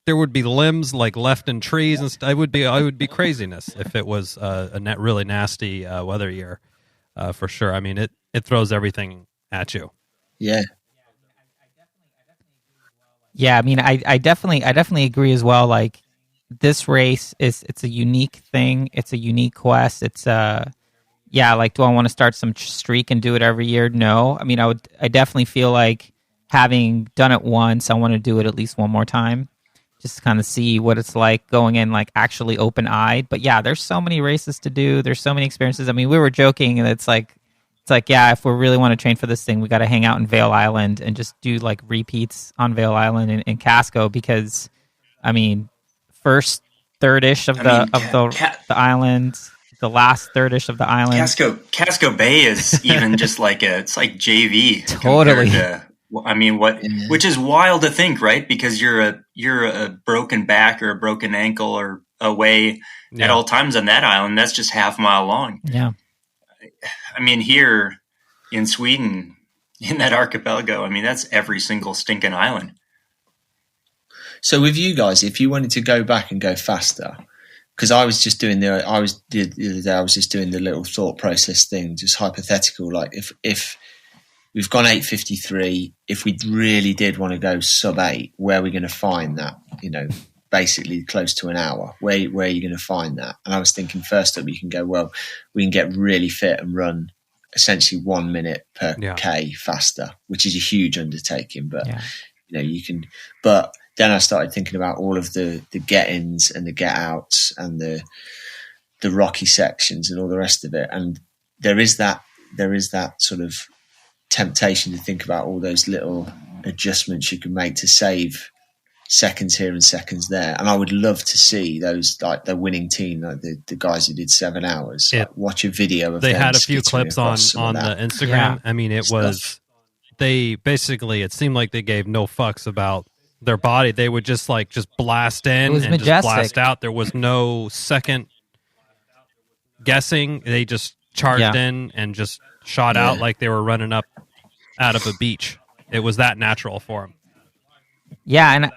There would be limbs like left in trees and stuff. It would be craziness if it was a really nasty weather year, for sure. I mean, it throws everything at you. Yeah. Yeah, I mean, I definitely agree as well. Like this race it's a unique thing. It's a unique quest. It's like, do I want to start some streak and do it every year? No. I mean, I definitely feel like having done it once, I want to do it at least one more time. Just to kind of see what it's like going in, like actually open-eyed. But yeah, there's so many races to do. There's so many experiences. I mean, we were joking, and it's like, if we really want to train for this thing, we got to hang out in Vail Island and just do like repeats on Vail Island and Casco because, I mean, first third-ish of the island, the last third-ish of the island. Casco Bay is even just like it's like JV. Totally. I mean, which is wild to think, right? Because you're a broken back or a broken ankle or away at all times on that island. That's just half a mile long. Yeah. I mean, here in Sweden, in that archipelago, I mean, that's every single stinking island. So with you guys, if you wanted to go back and go faster, because I was just doing the other day, I was just doing the little thought process thing, just hypothetical, like if we've gone 8:53. If we really did want to go sub 8, where are we going to find that? Basically close to an hour. Where are you going to find that? And I was thinking, first up, you can go, well, we can get really fit and run essentially 1 minute per K faster, which is a huge undertaking. But you can. But then I started thinking about all of the get-ins and the get-outs and the rocky sections and all the rest of it. And there is that sort of temptation to think about all those little adjustments you can make to save seconds here and seconds there. And I would love to see those, like the winning team, like the guys who did 7 hours, watch a video of them. They had a few clips on the Instagram. Yeah. I mean, it seemed like they gave no fucks about their body. They would just blast in and majestic. Just blast out. There was no second guessing. They just charged in and just shot out like they were running up out of a beach. It was that natural for them. Yeah,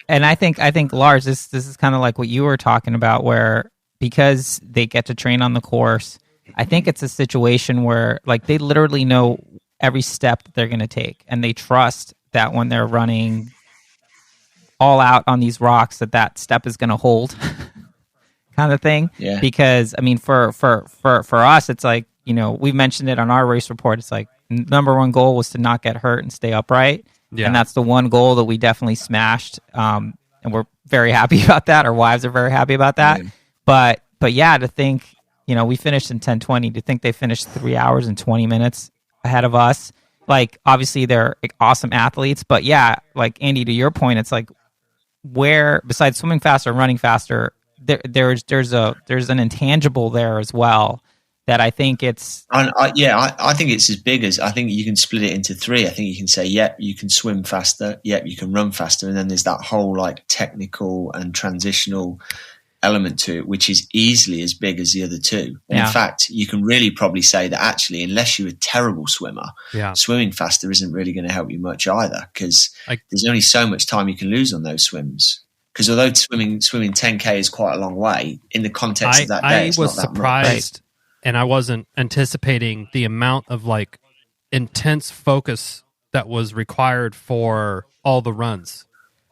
and I think Lars, this is kind of like what you were talking about, where because they get to train on the course, I think it's a situation where like they literally know every step that they're going to take, and they trust that when they're running all out on these rocks, that step is going to hold, kind of thing. Yeah. Because I mean, for us, it's like, we've mentioned it on our race report. It's like number one goal was to not get hurt and stay upright. Yeah. And that's the one goal that we definitely smashed. And we're very happy about that. Our wives are very happy about that. Yeah. But yeah, to think, we finished in 10:20, to think they finished 3 hours and 20 minutes ahead of us. like obviously they're awesome athletes, but yeah, like Andy, to your point, it's like where besides swimming faster, running faster, there's an intangible there as well that I think it's. I think it's as big as, I think you can split it into three. I think you can say, yep, you can swim faster, yep, you can run faster, and then there's that whole like technical and transitional element to it, which is easily as big as the other two. And in fact, you can really probably say that actually, unless you're a terrible swimmer, swimming faster isn't really going to help you much either, because there's only so much time you can lose on those swims. Because although swimming 10K is quite a long way, in the context of that day, it's was not that surprised, much. and I wasn't anticipating the amount of like intense focus that was required for all the runs.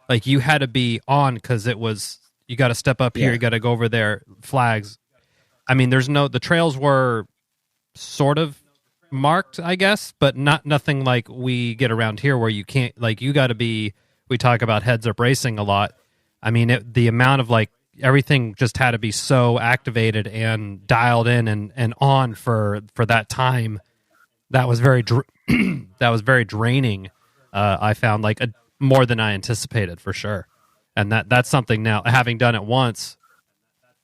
Like you had to be on because it was. You got to step up here. You got to go over there. Flags. I mean, the trails were sort of marked, I guess, but nothing like we get around here where you can't, like, you got to be, we talk about heads up racing a lot. I mean, the amount of like, everything just had to be so activated and dialed in and on for that time. That was very, that was very draining. I found like more than I anticipated for sure. And that's something now, having done it once,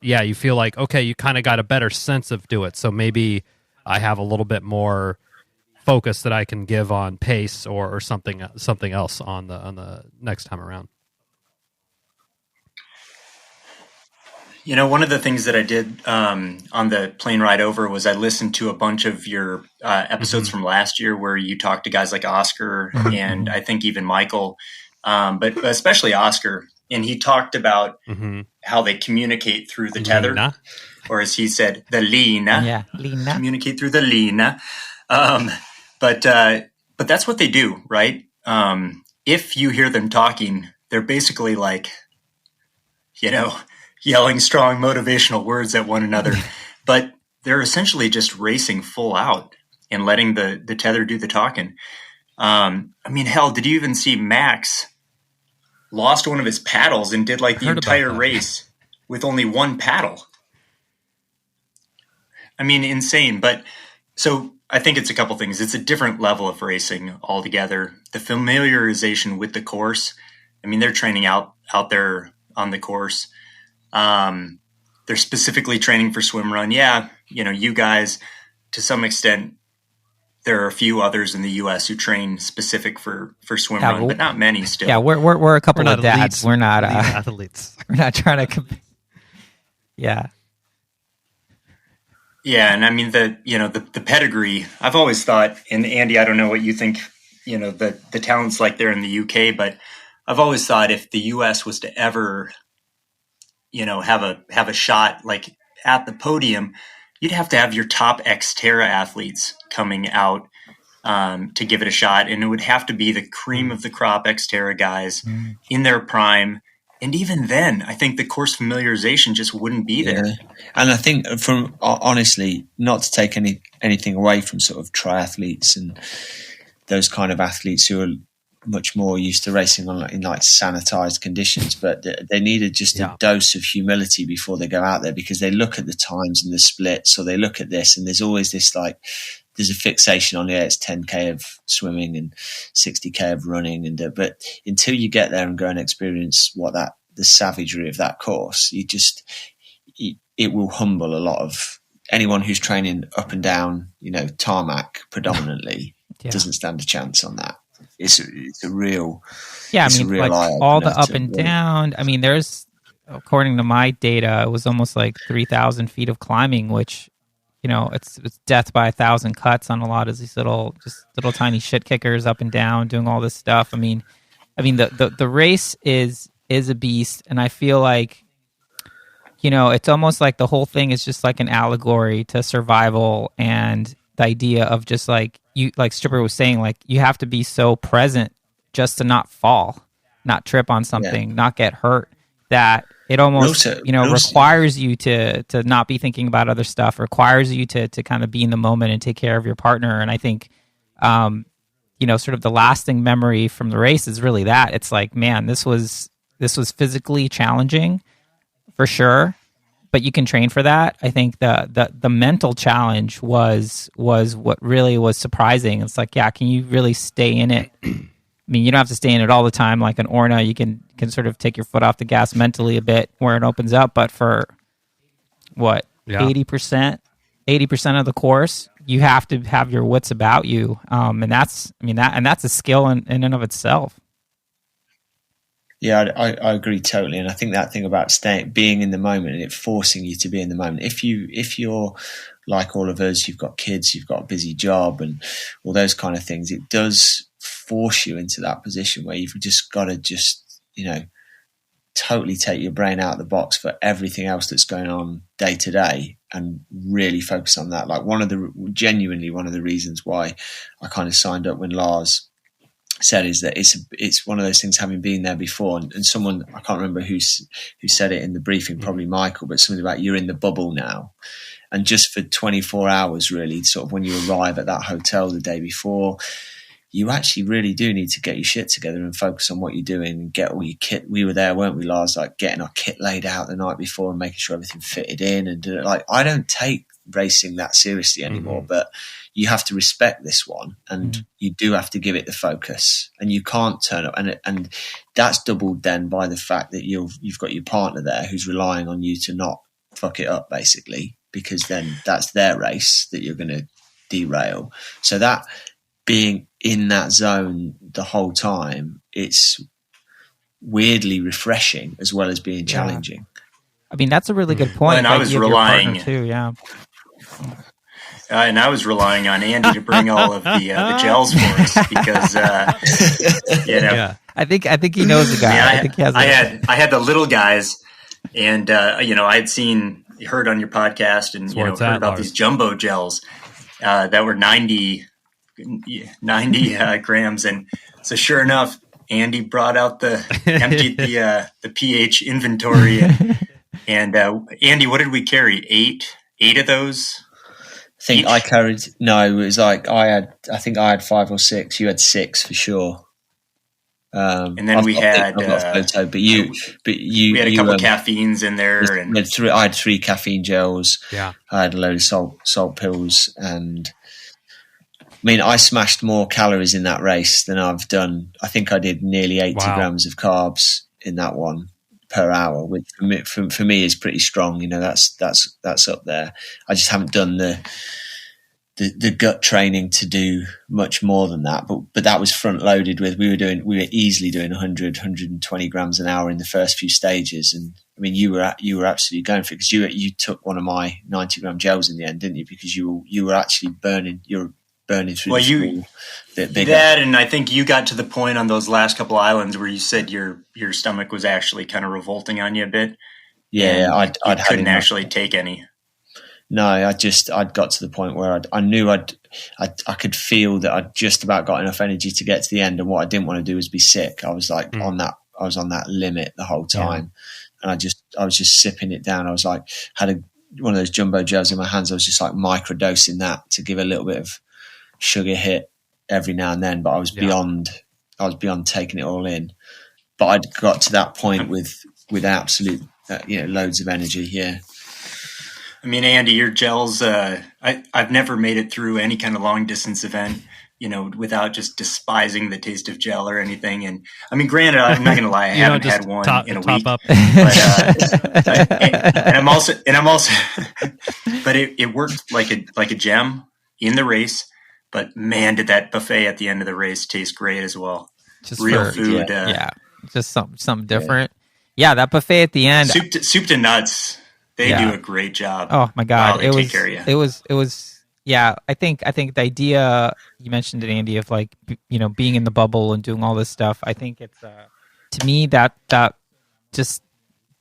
you feel like, okay, you kind of got a better sense of do it. So maybe I have a little bit more focus that I can give on pace or something else on the next time around. You know, one of the things that I did on the plane ride over was I listened to a bunch of your episodes from last year where you talked to guys like Oscar and I think even Michael, but especially Oscar. And he talked about how they communicate through the tether, or as he said, the lina. Yeah, lina. Communicate through the lina. But that's what they do, right? If you hear them talking, they're basically like, you know, yelling strong motivational words at one another. But they're essentially just racing full out and letting the tether do the talking. I mean, hell, did you even see Max lost one of his paddles and did like the entire race with only one paddle? I mean, insane. But so I think it's a couple things. It's a different level of racing altogether. The familiarization with the course. I mean, they're training out there on the course. They're specifically training for swim run. Yeah, you know, you guys, to some extent, there are a few others in the U.S. who train specific for swim run, but not many still. Yeah, we're a couple of dads. Elites. We're not athletes. We're not trying to. Yeah. Yeah, and I mean the pedigree. I've always thought, and Andy, I don't know what you think. You know, the talent's like there in the UK, but I've always thought if the US was to ever, you know, have a shot like at the podium, you'd have to have your top Xterra athletes coming out to give it a shot. And it would have to be the cream of the crop Xterra guys in their prime. And even then, I think the course familiarization just wouldn't be there. Yeah. And I think from honestly, not to take anything away from sort of triathletes and those kind of athletes who are much more used to racing in like sanitized conditions, but they needed just a dose of humility before they go out there, because they look at the times and the splits, or they look at this and there's always this like, there's a fixation on it's 10K of swimming and 60K of running, and but until you get there and go and experience the savagery of that course, it will humble a lot of anyone who's training up and down, you know, tarmac predominantly. Doesn't stand a chance on that. It's a real, I mean, like all the up and down. I mean, there's, according to my data, it was almost like 3,000 feet of climbing, which, you know, it's death by 1,000 cuts on a lot of these little tiny shit kickers up and down doing all this stuff. I mean, the race is a beast, and I feel like, you know, it's almost like the whole thing is just like an allegory to survival, and the idea of just like Stripper was saying, like you have to be so present just to not fall, not trip on something, not get hurt, that it almost requires you to not be thinking about other stuff, requires you to kind of be in the moment and take care of your partner. And I think you know, sort of the lasting memory from the race is really that. It's like, man, this was physically challenging for sure, but you can train for that. I think the mental challenge was what really was surprising. It's like, yeah, can you really stay in it? I mean, you don't have to stay in it all the time like an Orna. You can sort of take your foot off the gas mentally a bit where it opens up, but for what, 80% of the course, you have to have your wits about you, and that's a skill in and of itself. Yeah, I agree totally, and I think that thing about being in the moment and it forcing you to be in the moment. If you're like all of us, you've got kids, you've got a busy job, and all those kind of things, it does force you into that position where you've just got to totally take your brain out of the box for everything else that's going on day to day and really focus on that. Like genuinely one of the reasons why I kind of signed up when Lars said is that it's one of those things, having been there before, and someone, I can't remember who said it in the briefing, probably Michael, but something about you're in the bubble now, and just for 24 hours really, sort of when you arrive at that hotel the day before, you actually really do need to get your shit together and focus on what you're doing and get all your kit. We were there, weren't we, Lars? Like getting our kit laid out the night before and making sure everything fitted in. And like, I don't take racing that seriously anymore, but you have to respect this one, and you do have to give it the focus, and you can't turn up. And that's doubled then by the fact that you've got your partner there who's relying on you to not fuck it up, basically, because then that's their race that you're going to derail. So that being in that zone the whole time, it's weirdly refreshing as well as being challenging. I mean, that's a really good point. Well, and I was relying too, and I was relying on Andy to bring all of the gels for us because I think he knows the guy. I think he has. I had the little guys, and I had heard on your podcast and heard about these jumbo gels that were 90 grams, and so sure enough, Andy brought out emptied the pH inventory, and Andy, what did we carry? Eight of those. I think I carried. No, it was like I think I had 5 or 6. You had 6 for sure. And then we had we had a couple of caffeines in there, and I had 3 caffeine gels. Yeah, I had a load of salt pills, and I mean, I smashed more calories in that race than I've done. I think I did nearly 80 grams of carbs in that one per hour, which for me is pretty strong. That's up there. I just haven't done the gut training to do much more than that, but that was front loaded with, we were easily doing 120 grams an hour in the first few stages. And I mean, you were absolutely going for it, because you took one of my 90 gram gels in the end, didn't you? Because you were actually burning through that, and I think you got to the point on those last couple islands where you said your stomach was actually kind of revolting on you a bit. Yeah, I couldn't actually take any. No, I'd got to the point where I knew I could feel that I'd just about got enough energy to get to the end, and what I didn't want to do was be sick. I was like on that limit the whole time, and I was just sipping it down. I was like, had one of those jumbo gels in my hands. I was just like microdosing that to give a little bit of sugar hit every now and then, but I was beyond taking it all in. But I'd got to that point with absolute loads of energy. Yeah. I mean, Andy, your gels, I've never made it through any kind of long distance event, without just despising the taste of gel or anything. And I mean, granted, I'm not going to lie, I haven't had one in a week. But, and I'm also, but it worked like a gem in the race. But man, did that buffet at the end of the race taste great as well. Just real food. Just something different. Yeah, that buffet at the end. Soup to nuts. They do a great job. Oh my God. Wow, they take care of you. It was, yeah, I think the idea, you mentioned it, Andy, of like, being in the bubble and doing all this stuff. I think it's, to me, that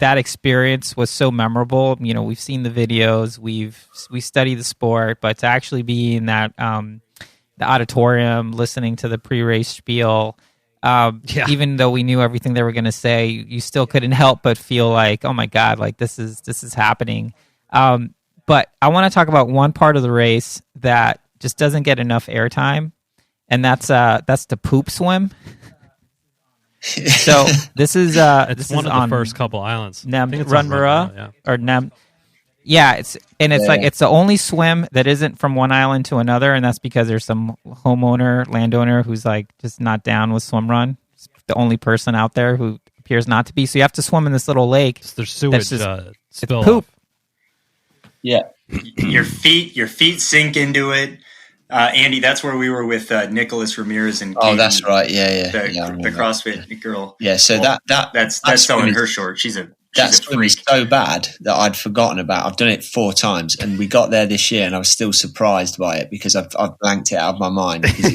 experience was so memorable. We've seen the videos, we study the sport, but to actually be in that, the auditorium, listening to the pre-race spiel, even though we knew everything they were going to say, you still couldn't help but feel like, oh my God, like this is happening. But I want to talk about one part of the race that just doesn't get enough airtime, and that's the poop swim. So this is it's one of the first couple islands. Run Mura or Nem. Yeah, it's like Yeah. it's the only swim that isn't from one island to another, and that's because there's some landowner who's like just not down with swim run. It's the only person out there who appears not to be. So you have to swim in this little lake. It's their sewage just- spill. poop. Yeah. Your feet sink into it. Andy, that's where we were with Nicholas Ramirez and Katie, Oh, that's right. Yeah. the I remember. CrossFit girl. Yeah. So Well, that's that's selling swim her is- short. She's a That swim is freak. so bad that I'd forgotten about. I've done it 4 times, and we got there this year, and I was still surprised by it because I've blanked it out of my mind because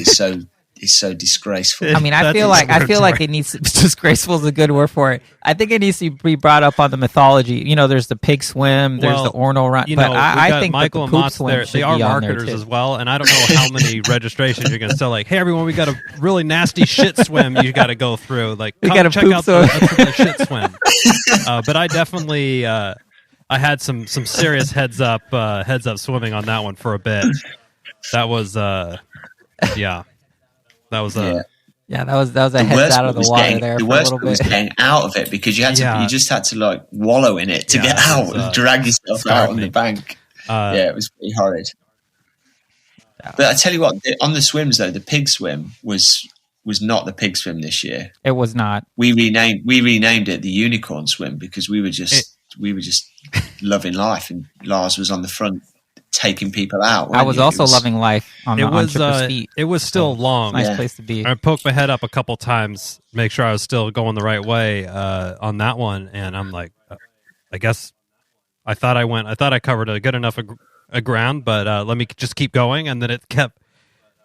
it's so disgraceful. I mean, I feel like it needs to, disgraceful is a good word for it. I think it needs to be brought up on the mythology. You know, there's the pig swim, there's the Orno run, but I think Michael the and poop Mott's swim there. should They are be on there marketers too. as well, and I don't know how many registrations you're going to sell. Like, hey, everyone, we got a really nasty shit swim you got to go through. Like, We come got a check poop out swim. the shit swim. But I definitely, I had some serious heads up swimming on that one for a bit. That was, yeah, that was Yeah, that was a heads out of the water there the for a worst little bit was bit. getting out of it because you just had to like wallow in it to Yeah, get it out was, and drag yourself scarred out on me. the bank. Uh, Yeah, it was pretty horrid. But I tell you what, on the swims though, the pig swim was not the pig swim this year. It was not. We renamed it the unicorn swim because we were just loving life, and Lars was on the front taking people out. I weren't was you? It also loving life on Chipper's feet. it was still long. Nice Yeah. place to be. I poked my head up a couple times, make sure I was still going the right way on that one, and I'm like, I guess I thought I covered a good enough a ground, but let me just keep going, and then it kept,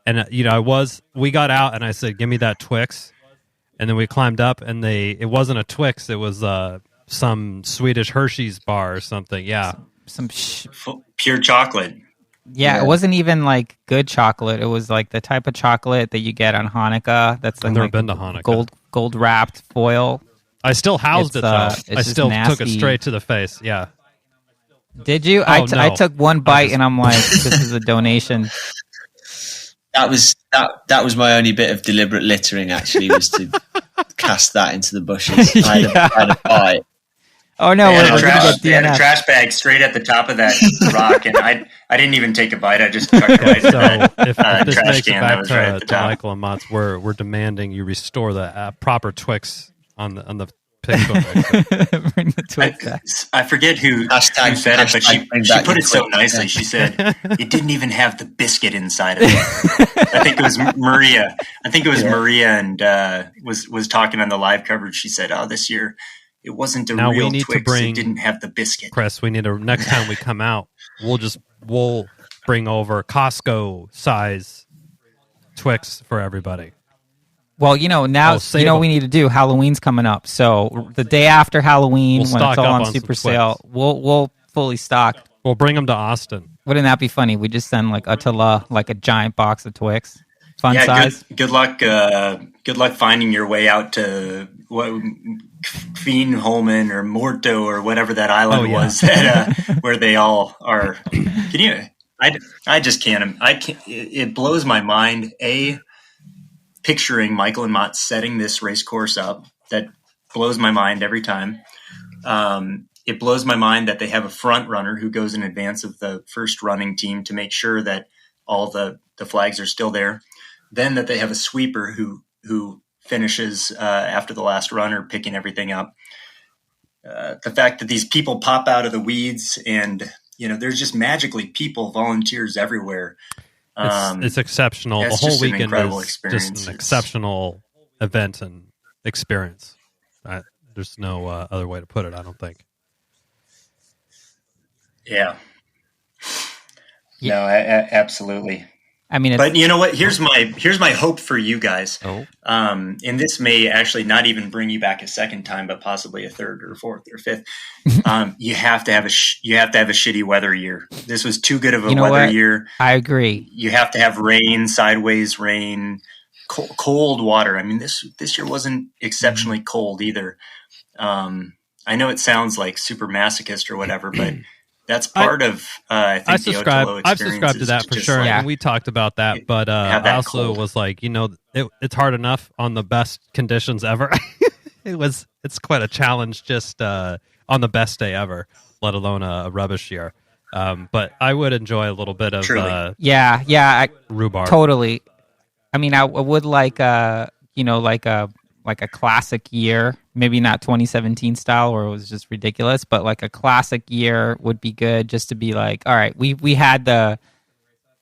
and we got out, and I said, give me that Twix, and then we climbed up, and it wasn't a Twix, it was some Swedish Hershey's bar or something, yeah. Some Pure chocolate. It wasn't even like good chocolate. It was like the type of chocolate that you get on Hanukkah. That's I've never like been to Hanukkah. gold wrapped foil. I still housed It's, it, though. it's I just still took it nasty. straight to the face, yeah. Did you? Oh, I no. took one bite and I'm like, this is a donation. That was my only bit of deliberate littering. Actually, was to cast that into the bushes. I had a bite. Oh no, They had, we're a gonna trash, get they had a DNF. trash bag straight at the top of that rock, and I didn't even take a bite. I just chucked it right So in that if this trash makes it can that back was right at the to top. Michael and Mott's, we're demanding you restore the proper Twix on the pig swim. Bring the Twix back. I forget who Hashtag- said it, but hashtag bring she back put your it so Twix. nicely. Yeah. She said it didn't even have the biscuit inside of it. I think it was Maria. Maria, and was talking on the live coverage. She said, "Oh, this year it wasn't a Now we real need to Twix. bring- It didn't have the biscuit." Chris, we need to, next time we come out, we'll bring over Costco size Twix for everybody. Well, now save what them. we need to do. Halloween's coming up, so the day after Halloween, We'll when stock it's all up on on some super Twix. sale, we'll fully stock. We'll bring them to Austin. Wouldn't that be funny? We just send like ÖTILLÖ like a giant box of Twix, fun size. Good luck. Good luck finding your way out to Fienholmen or Morto or whatever that island was that, where they all are. Can you? I just can't. It blows my mind. Picturing Michael and Mott setting this race course up, that blows my mind every time. It blows my mind that they have a front runner who goes in advance of the first running team to make sure that all the flags are still there. Then that they have a sweeper who finishes after the last runner, picking everything up. The fact that these people pop out of the weeds, and there's just magically volunteers everywhere. It's exceptional. The it's whole just an weekend incredible is experience. just an exceptional event and experience. There's no other way to put it, I don't think. Yeah. No, absolutely. I mean, But you know what? Here's my hope for you guys. Oh. And this may actually not even bring you back a second time, but possibly a third or fourth or fifth. You have to have a shitty weather year. This was too good of a weather what? year. I agree. You have to have rain, sideways rain, cold water. I mean, this year wasn't exceptionally cold either. I know it sounds like super masochist or whatever, but that's part of I think I've the subscribed experience to that is for just sure, like- and we talked about that. But have I that also cold. was like, it's hard enough on the best conditions ever. It's quite a challenge just on the best day ever. let alone a rubbish year. But I would enjoy a little bit of rhubarb. Totally. I mean, I would like like a classic year, maybe not 2017 style where it was just ridiculous, but like a classic year would be good, just to be like, all right, we had the,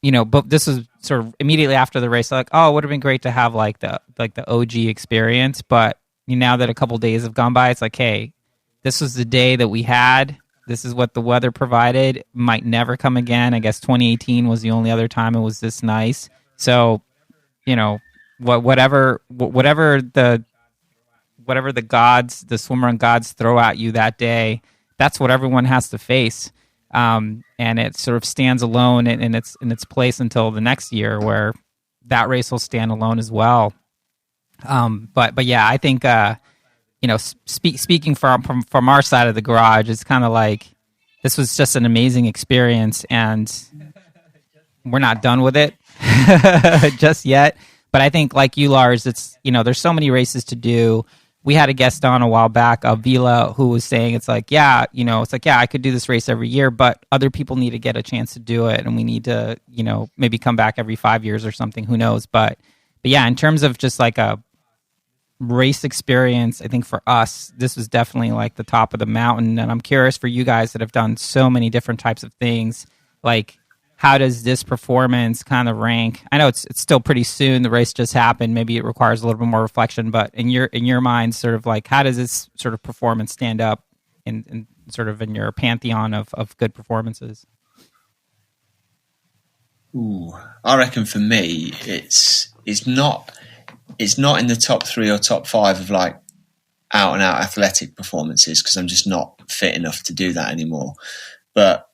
but this was sort of immediately after the race, like, oh, it would have been great to have like the OG experience. But now that a couple days have gone by, it's like, hey, this was the day that we had. This is what the weather provided. Might never come again. I guess 2018 was the only other time it was this nice. So, whatever the gods, the swimrun gods throw at you that day, that's what everyone has to face. And it sort of stands alone in its place until the next year, where that race will stand alone as well. But yeah, I think speaking from our side of the garage, it's kind of like this was just an amazing experience, and we're not done with it just yet. But I think, like you, Lars, it's there's so many races to do. We had a guest on a while back, Vila, who was saying I could do this race every year, but other people need to get a chance to do it, and we need to, maybe come back every 5 years or something. Who knows? But yeah, in terms of just like a race experience, I think for us, this was definitely like the top of the mountain. And I'm curious for you guys that have done so many different types of things, like, how does this performance kind of rank? I know it's still pretty soon. The race just happened. Maybe it requires a little bit more reflection. But in your mind, sort of like, how does this sort of performance stand up in sort of in your pantheon of good performances? Ooh, I reckon for me, it's not in the top 3 or top 5 of like out and out athletic performances, because I'm just not fit enough to do that anymore. But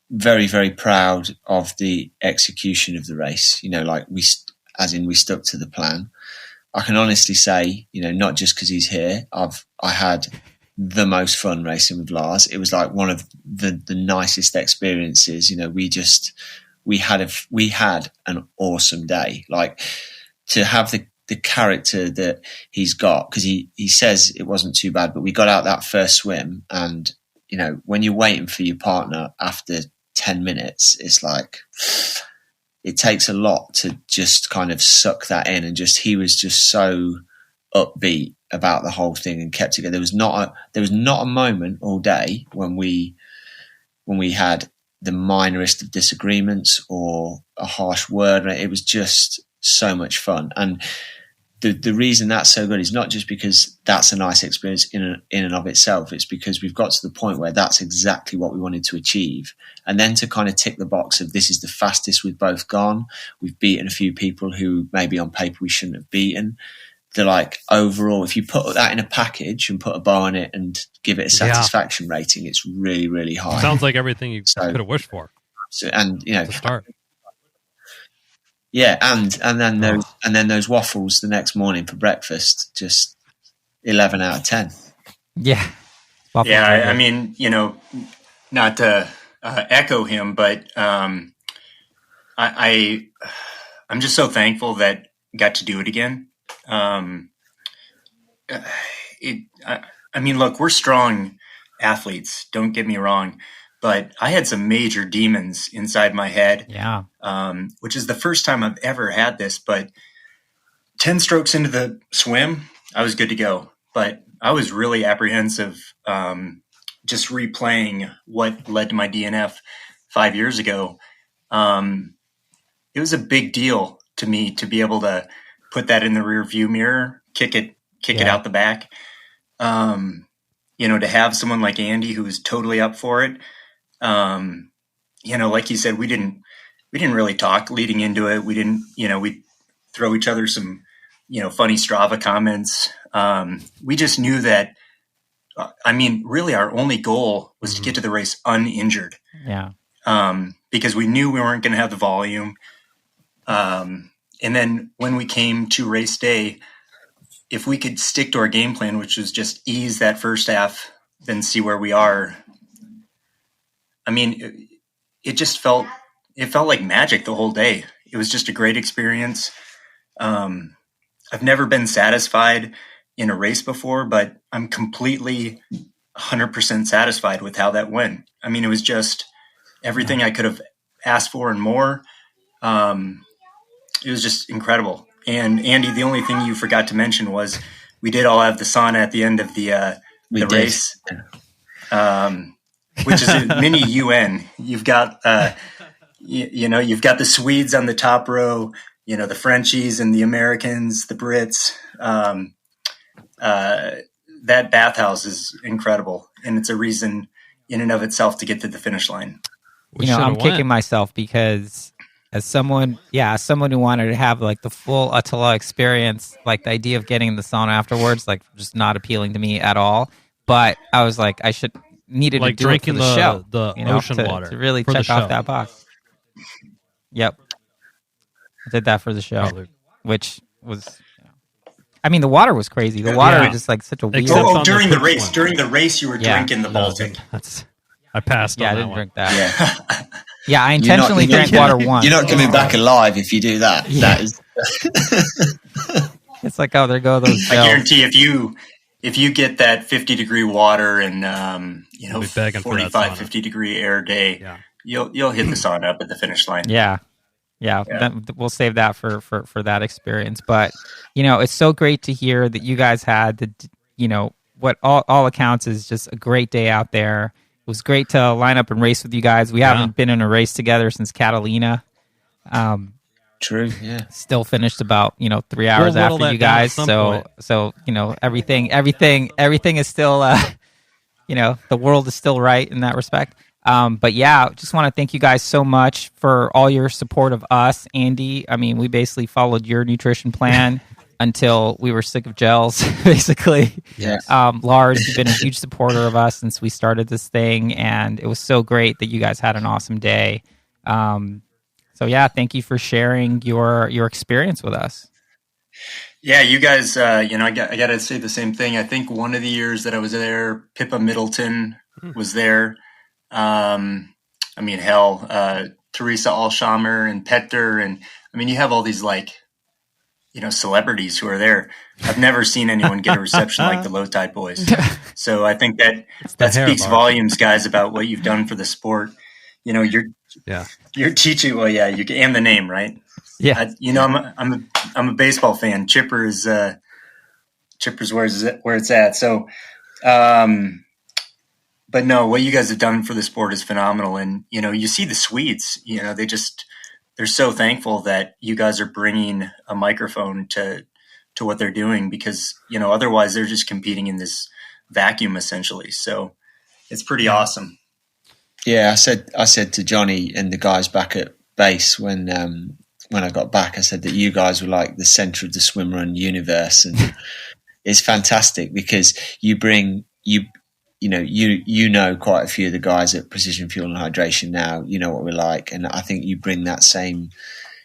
very, very proud of the execution of the race. Like we stuck to the plan. I can honestly say, not just because he's here, I had the most fun racing with Lars. It was like one of the nicest experiences. We had an awesome day. Like, to have the character that he's got, because he says it wasn't too bad, but we got out that first swim, and when you're waiting for your partner after 10 minutes, it's like, it takes a lot to just kind of suck that in. And he was just so upbeat about the whole thing and kept together. There was not a moment all day when we had the minorest of disagreements or a harsh word. It was just so much fun. And the reason that's so good is not just because that's a nice experience in and of itself. It's because we've got to the point where that's exactly what we wanted to achieve. And then to kind of tick the box of, this is the fastest we've both gone. We've beaten a few people who maybe on paper we shouldn't have beaten. They're like, overall, if you put that in a package and put a bow on it and give it a satisfaction rating, it's really, really high. Sounds like everything you could have wished for. So, and to start. Yeah, and then those waffles the next morning for breakfast, just 11 out of 10. Yeah. I mean, not to echo him, but I'm just so thankful that I got to do it again. I mean, look, we're strong athletes, don't get me wrong, but I had some major demons inside my head. Yeah. Which is the first time I've ever had this, but 10 strokes into the swim, I was good to go. But I was really apprehensive, just replaying what led to my DNF 5 years ago. It was a big deal to me to be able to put that in the rear view mirror, kick it out the back. To have someone like Andy who was totally up for it. Like you said, we didn't really talk leading into it. We didn't, we throw each other some, funny Strava comments. We just knew that, really our only goal was to get to the race uninjured. Yeah. Because we knew we weren't going to have the volume. And then when we came to race day, if we could stick to our game plan, which was just ease that first half, then see where we are. I mean, it felt like magic the whole day. It was just a great experience. I've never been satisfied in a race before, but I'm completely 100% satisfied with how that went. I mean, it was just everything I could have asked for and more. It was just incredible. And Andy, the only thing you forgot to mention was we did all have the sauna at the end of the race, which is a mini UN. You've got, you've got the Swedes on the top row, the Frenchies and the Americans, the Brits. That bathhouse is incredible, and it's a reason in and of itself to get to the finish line. I'm kicking myself because as someone who wanted to have like the full ÖTILLÖ experience, like the idea of getting in the sauna afterwards, like just not appealing to me at all. But I was like, needed like to do drinking it for the show, the ocean water to really check off that box. Yep, I did that for the show, which was. I mean, the water was crazy. The water was just like such a weird. During the race. During the race, you were drinking the Baltic. I passed. Yeah, on I didn't that drink that. Yeah, I intentionally drank water once. You're not coming back alive if you do that. Yeah. That is. It's like, oh, there go those. I guarantee if you get that 50-degree water and 45, 50-degree air day, you'll hit the sauna up at the finish line. Yeah. We'll save that for that experience. But it's so great to hear that you guys had what all accounts is just a great day out there. It was great to line up and race with you guys. We haven't been in a race together since Catalina. True. Yeah. Still finished about 3 hours after you guys. So everything is still the world is still right in that respect. But yeah, just want to thank you guys so much for all your support of us, Andy. I mean, we basically followed your nutrition plan until we were sick of gels, basically. Yes. Lars, you've been a huge supporter of us since we started this thing, and it was so great that you guys had an awesome day. So yeah, thank you for sharing your experience with us. Yeah, you guys, I got to say the same thing. I think one of the years that I was there, Pippa Middleton was there. Teresa Alshammer and Petter, and I mean, you have all these celebrities who are there. I've never seen anyone get a reception like the Low Tide Boys. So I think that speaks volumes, guys, about what you've done for the sport. You're teaching. Well, yeah, and the name, right? Yeah. I'm a baseball fan. Chipper's where it's at. So, but no, what you guys have done for the sport is phenomenal. And, you see the Swedes, they're so thankful that you guys are bringing a microphone to what they're doing because, otherwise they're just competing in this vacuum essentially. So it's pretty awesome. Yeah. I said to Johnny and the guys back at base when I got back, I said that you guys were like the center of the swimrun universe. And it's fantastic because you bring, quite a few of the guys at Precision Fuel and Hydration now. You know what we're like, and I think you bring that same.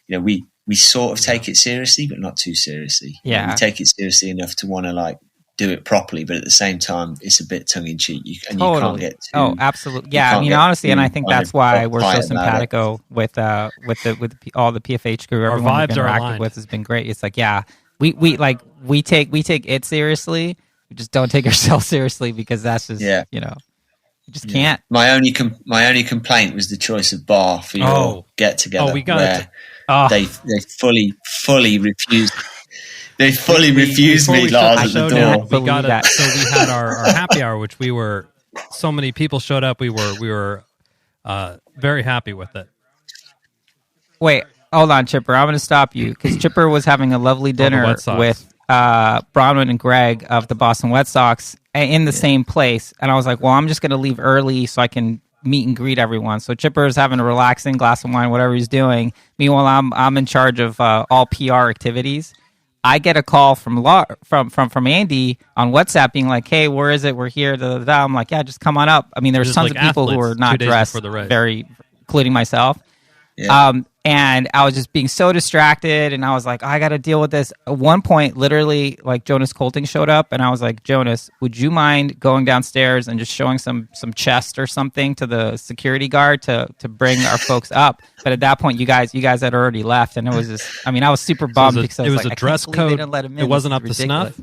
We sort of take it seriously, but not too seriously. Yeah, we take it seriously enough to want to do it properly, but at the same time, it's a bit tongue in cheek. You can't get too. Oh, absolutely. Yeah, I mean, honestly, and I think that's why we're so simpatico with all the PFH crew. Everyone we've interacted with has been great. It's like, yeah, we take it seriously. We just don't take ourselves seriously because that's just you just can't. My only complaint was the choice of bar for your get together. Oh, we got it. They fully refused. They fully refused me, Lars, at the door. We got it. So we had our happy hour, which so many people showed up. We were very happy with it. Wait, hold on, Chipper. I'm going to stop you because Chipper was having a lovely dinner with Bronwyn and Greg of the Boston Red Sox in the same place. And I was like, well, I'm just going to leave early so I can meet and greet everyone. So Chipper is having a relaxing glass of wine, whatever he's doing. Meanwhile, I'm in charge of all PR activities. I get a call from Andy on WhatsApp being like, hey, where is it? We're here. Da, da, da. I'm like, yeah, just come on up. I mean, there's tons of people who are not dressed including myself. Yeah. And I was just being so distracted, and I was like, I got to deal with this. At one point, literally, Jonas Colting showed up, and I was like, Jonas, would you mind going downstairs and just showing some chest or something to the security guard to bring our folks up? But at that point, you guys had already left, and it was just, I mean, I was super bummed because it was a dress code. It wasn't up to snuff.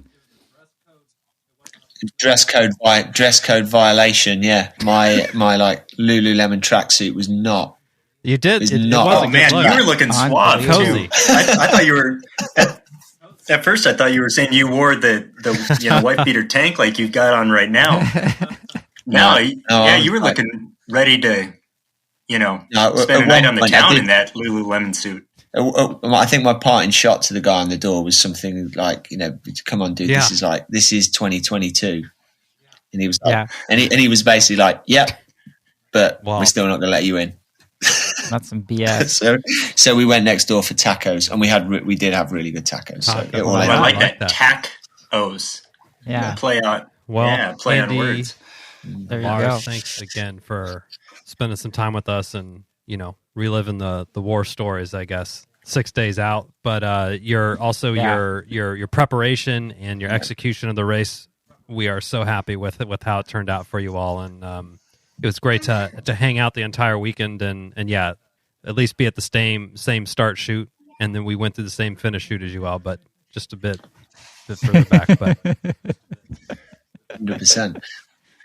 dress code violation. Yeah, my like Lululemon tracksuit was not. You did. It It not- was a Oh good man, look. you were looking suave Cozy. too. I thought you were. At first, I thought you were saying you wore the wife beater tank like you've got on right now. No, you were looking ready to, spend a night on the town in that Lululemon suit. I think my parting shot to the guy on the door was something like, come on, dude, Yeah. this is 2022, and he was like, Yeah. and he was basically like, yep, but Wow. we're still not going to let you in. That's some BS. So we went next door for tacos, and we did have really good tacos. So Tacos. it all Oh, ended I up like like that. that. Tacos. Yeah. Play on. Well, Play Andy, on words. There you Lars, go. thanks again for spending some time with us and reliving the war stories. I guess 6 days out, but your preparation and your execution of the race, we are so happy with how it turned out for you all, and it was great to hang out the entire weekend and at least be at the same start shoot, and then we went through the same finish shoot as you all, but just a bit further back, but. 100%.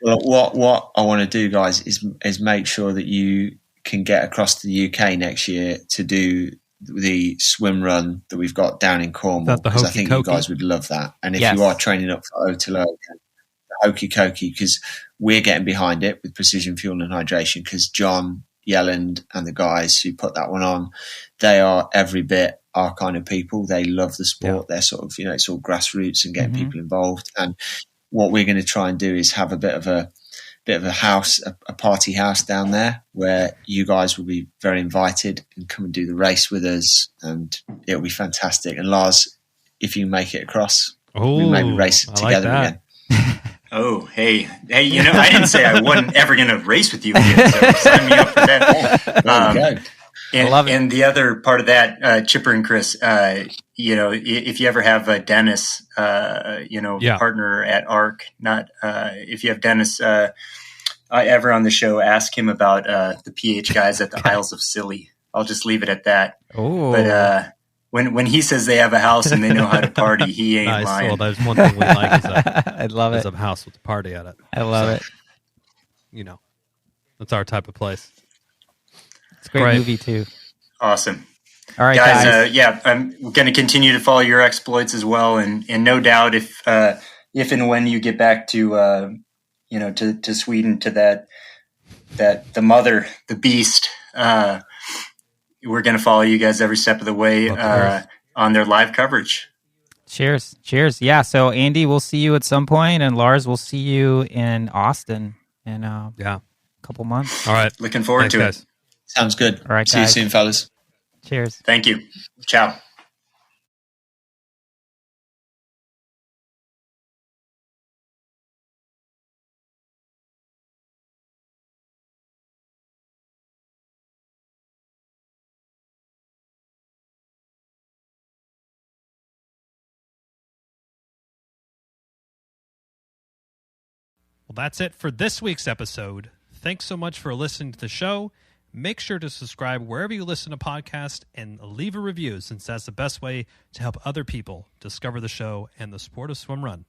Well, what I want to do, guys, is make sure that you can get across to the UK next year to do the swim run that we've got down in Cornwall, That the because I think you hokey-cokey? guys would love that. And if Yes. you are training up for ÖTILLÖ, the hokey cokey, because we're getting behind it with precision fuel and hydration, because John Yelland and the guys who put that one on, they are every bit our kind of people. They love the sport. They're sort of, it's all grassroots and getting people involved. And what we're going to try and do is have a bit of a house, a party house down there, where you guys will be very invited and come and do the race with us, and it'll be fantastic. And Lars, if you make it across, we maybe race I together like again. Oh, hey, I didn't say I wasn't ever going to race with you again, so sign me up for that. There we go. And the other part of that, Chipper and Chris, if you ever have a Dennis, partner at ARC, if you have Dennis ever on the show, ask him about the PH guys at the Isles of Scilly. I'll just leave it at that. Oh, But when he says they have a house and they know how to party, he ain't Nice. lying. Well, there's one thing we like is I love it. a house with a party at it. I love it. That's our type of place. It's a great Great. movie too. Awesome. All right, guys, guys. I'm going to continue to follow your exploits as well, and no doubt if and when you get back to to Sweden, to that the mother, the beast, we're going to follow you guys every step of the way on their live coverage. Cheers. Yeah. So Andy, we'll see you at some point, and Lars, we'll see you in Austin in a couple months. All right. Looking forward to guys. it. Sounds good. All right, See you guys. soon, fellas. Cheers. Thank you. Ciao. Well, that's it for this week's episode. Thanks so much for listening to the show. Make sure to subscribe wherever you listen to podcasts and leave a review, since that's the best way to help other people discover the show and the sport of swim run.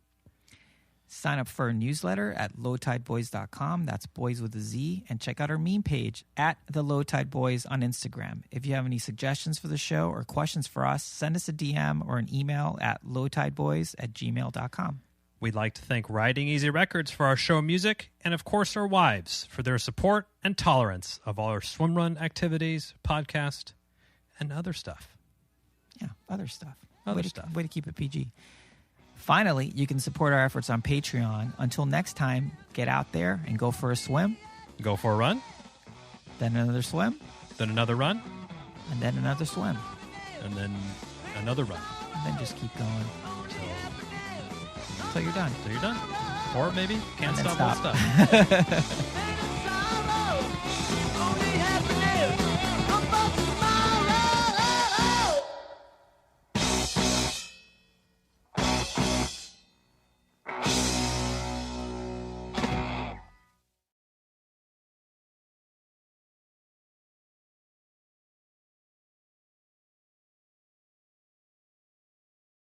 Sign up for a newsletter at lowtideboys.com. That's boys with a Z. And check out our meme page at the Low Tide Boys on Instagram. If you have any suggestions for the show or questions for us, send us a DM or an email at lowtideboys@gmail.com. We'd like to thank Riding Easy Records for our show music, and of course our wives for their support and tolerance of all our swim run activities, podcast, and other stuff. Yeah, other stuff. Other Way stuff. to keep it PG. Finally, you can support our efforts on Patreon. Until next time, get out there and go for a swim, Go for a run, then another swim, then another run, and then another swim. and then another run And then just keep going until you're done. until you're done. Or maybe can't And then stop, won't stop. stop.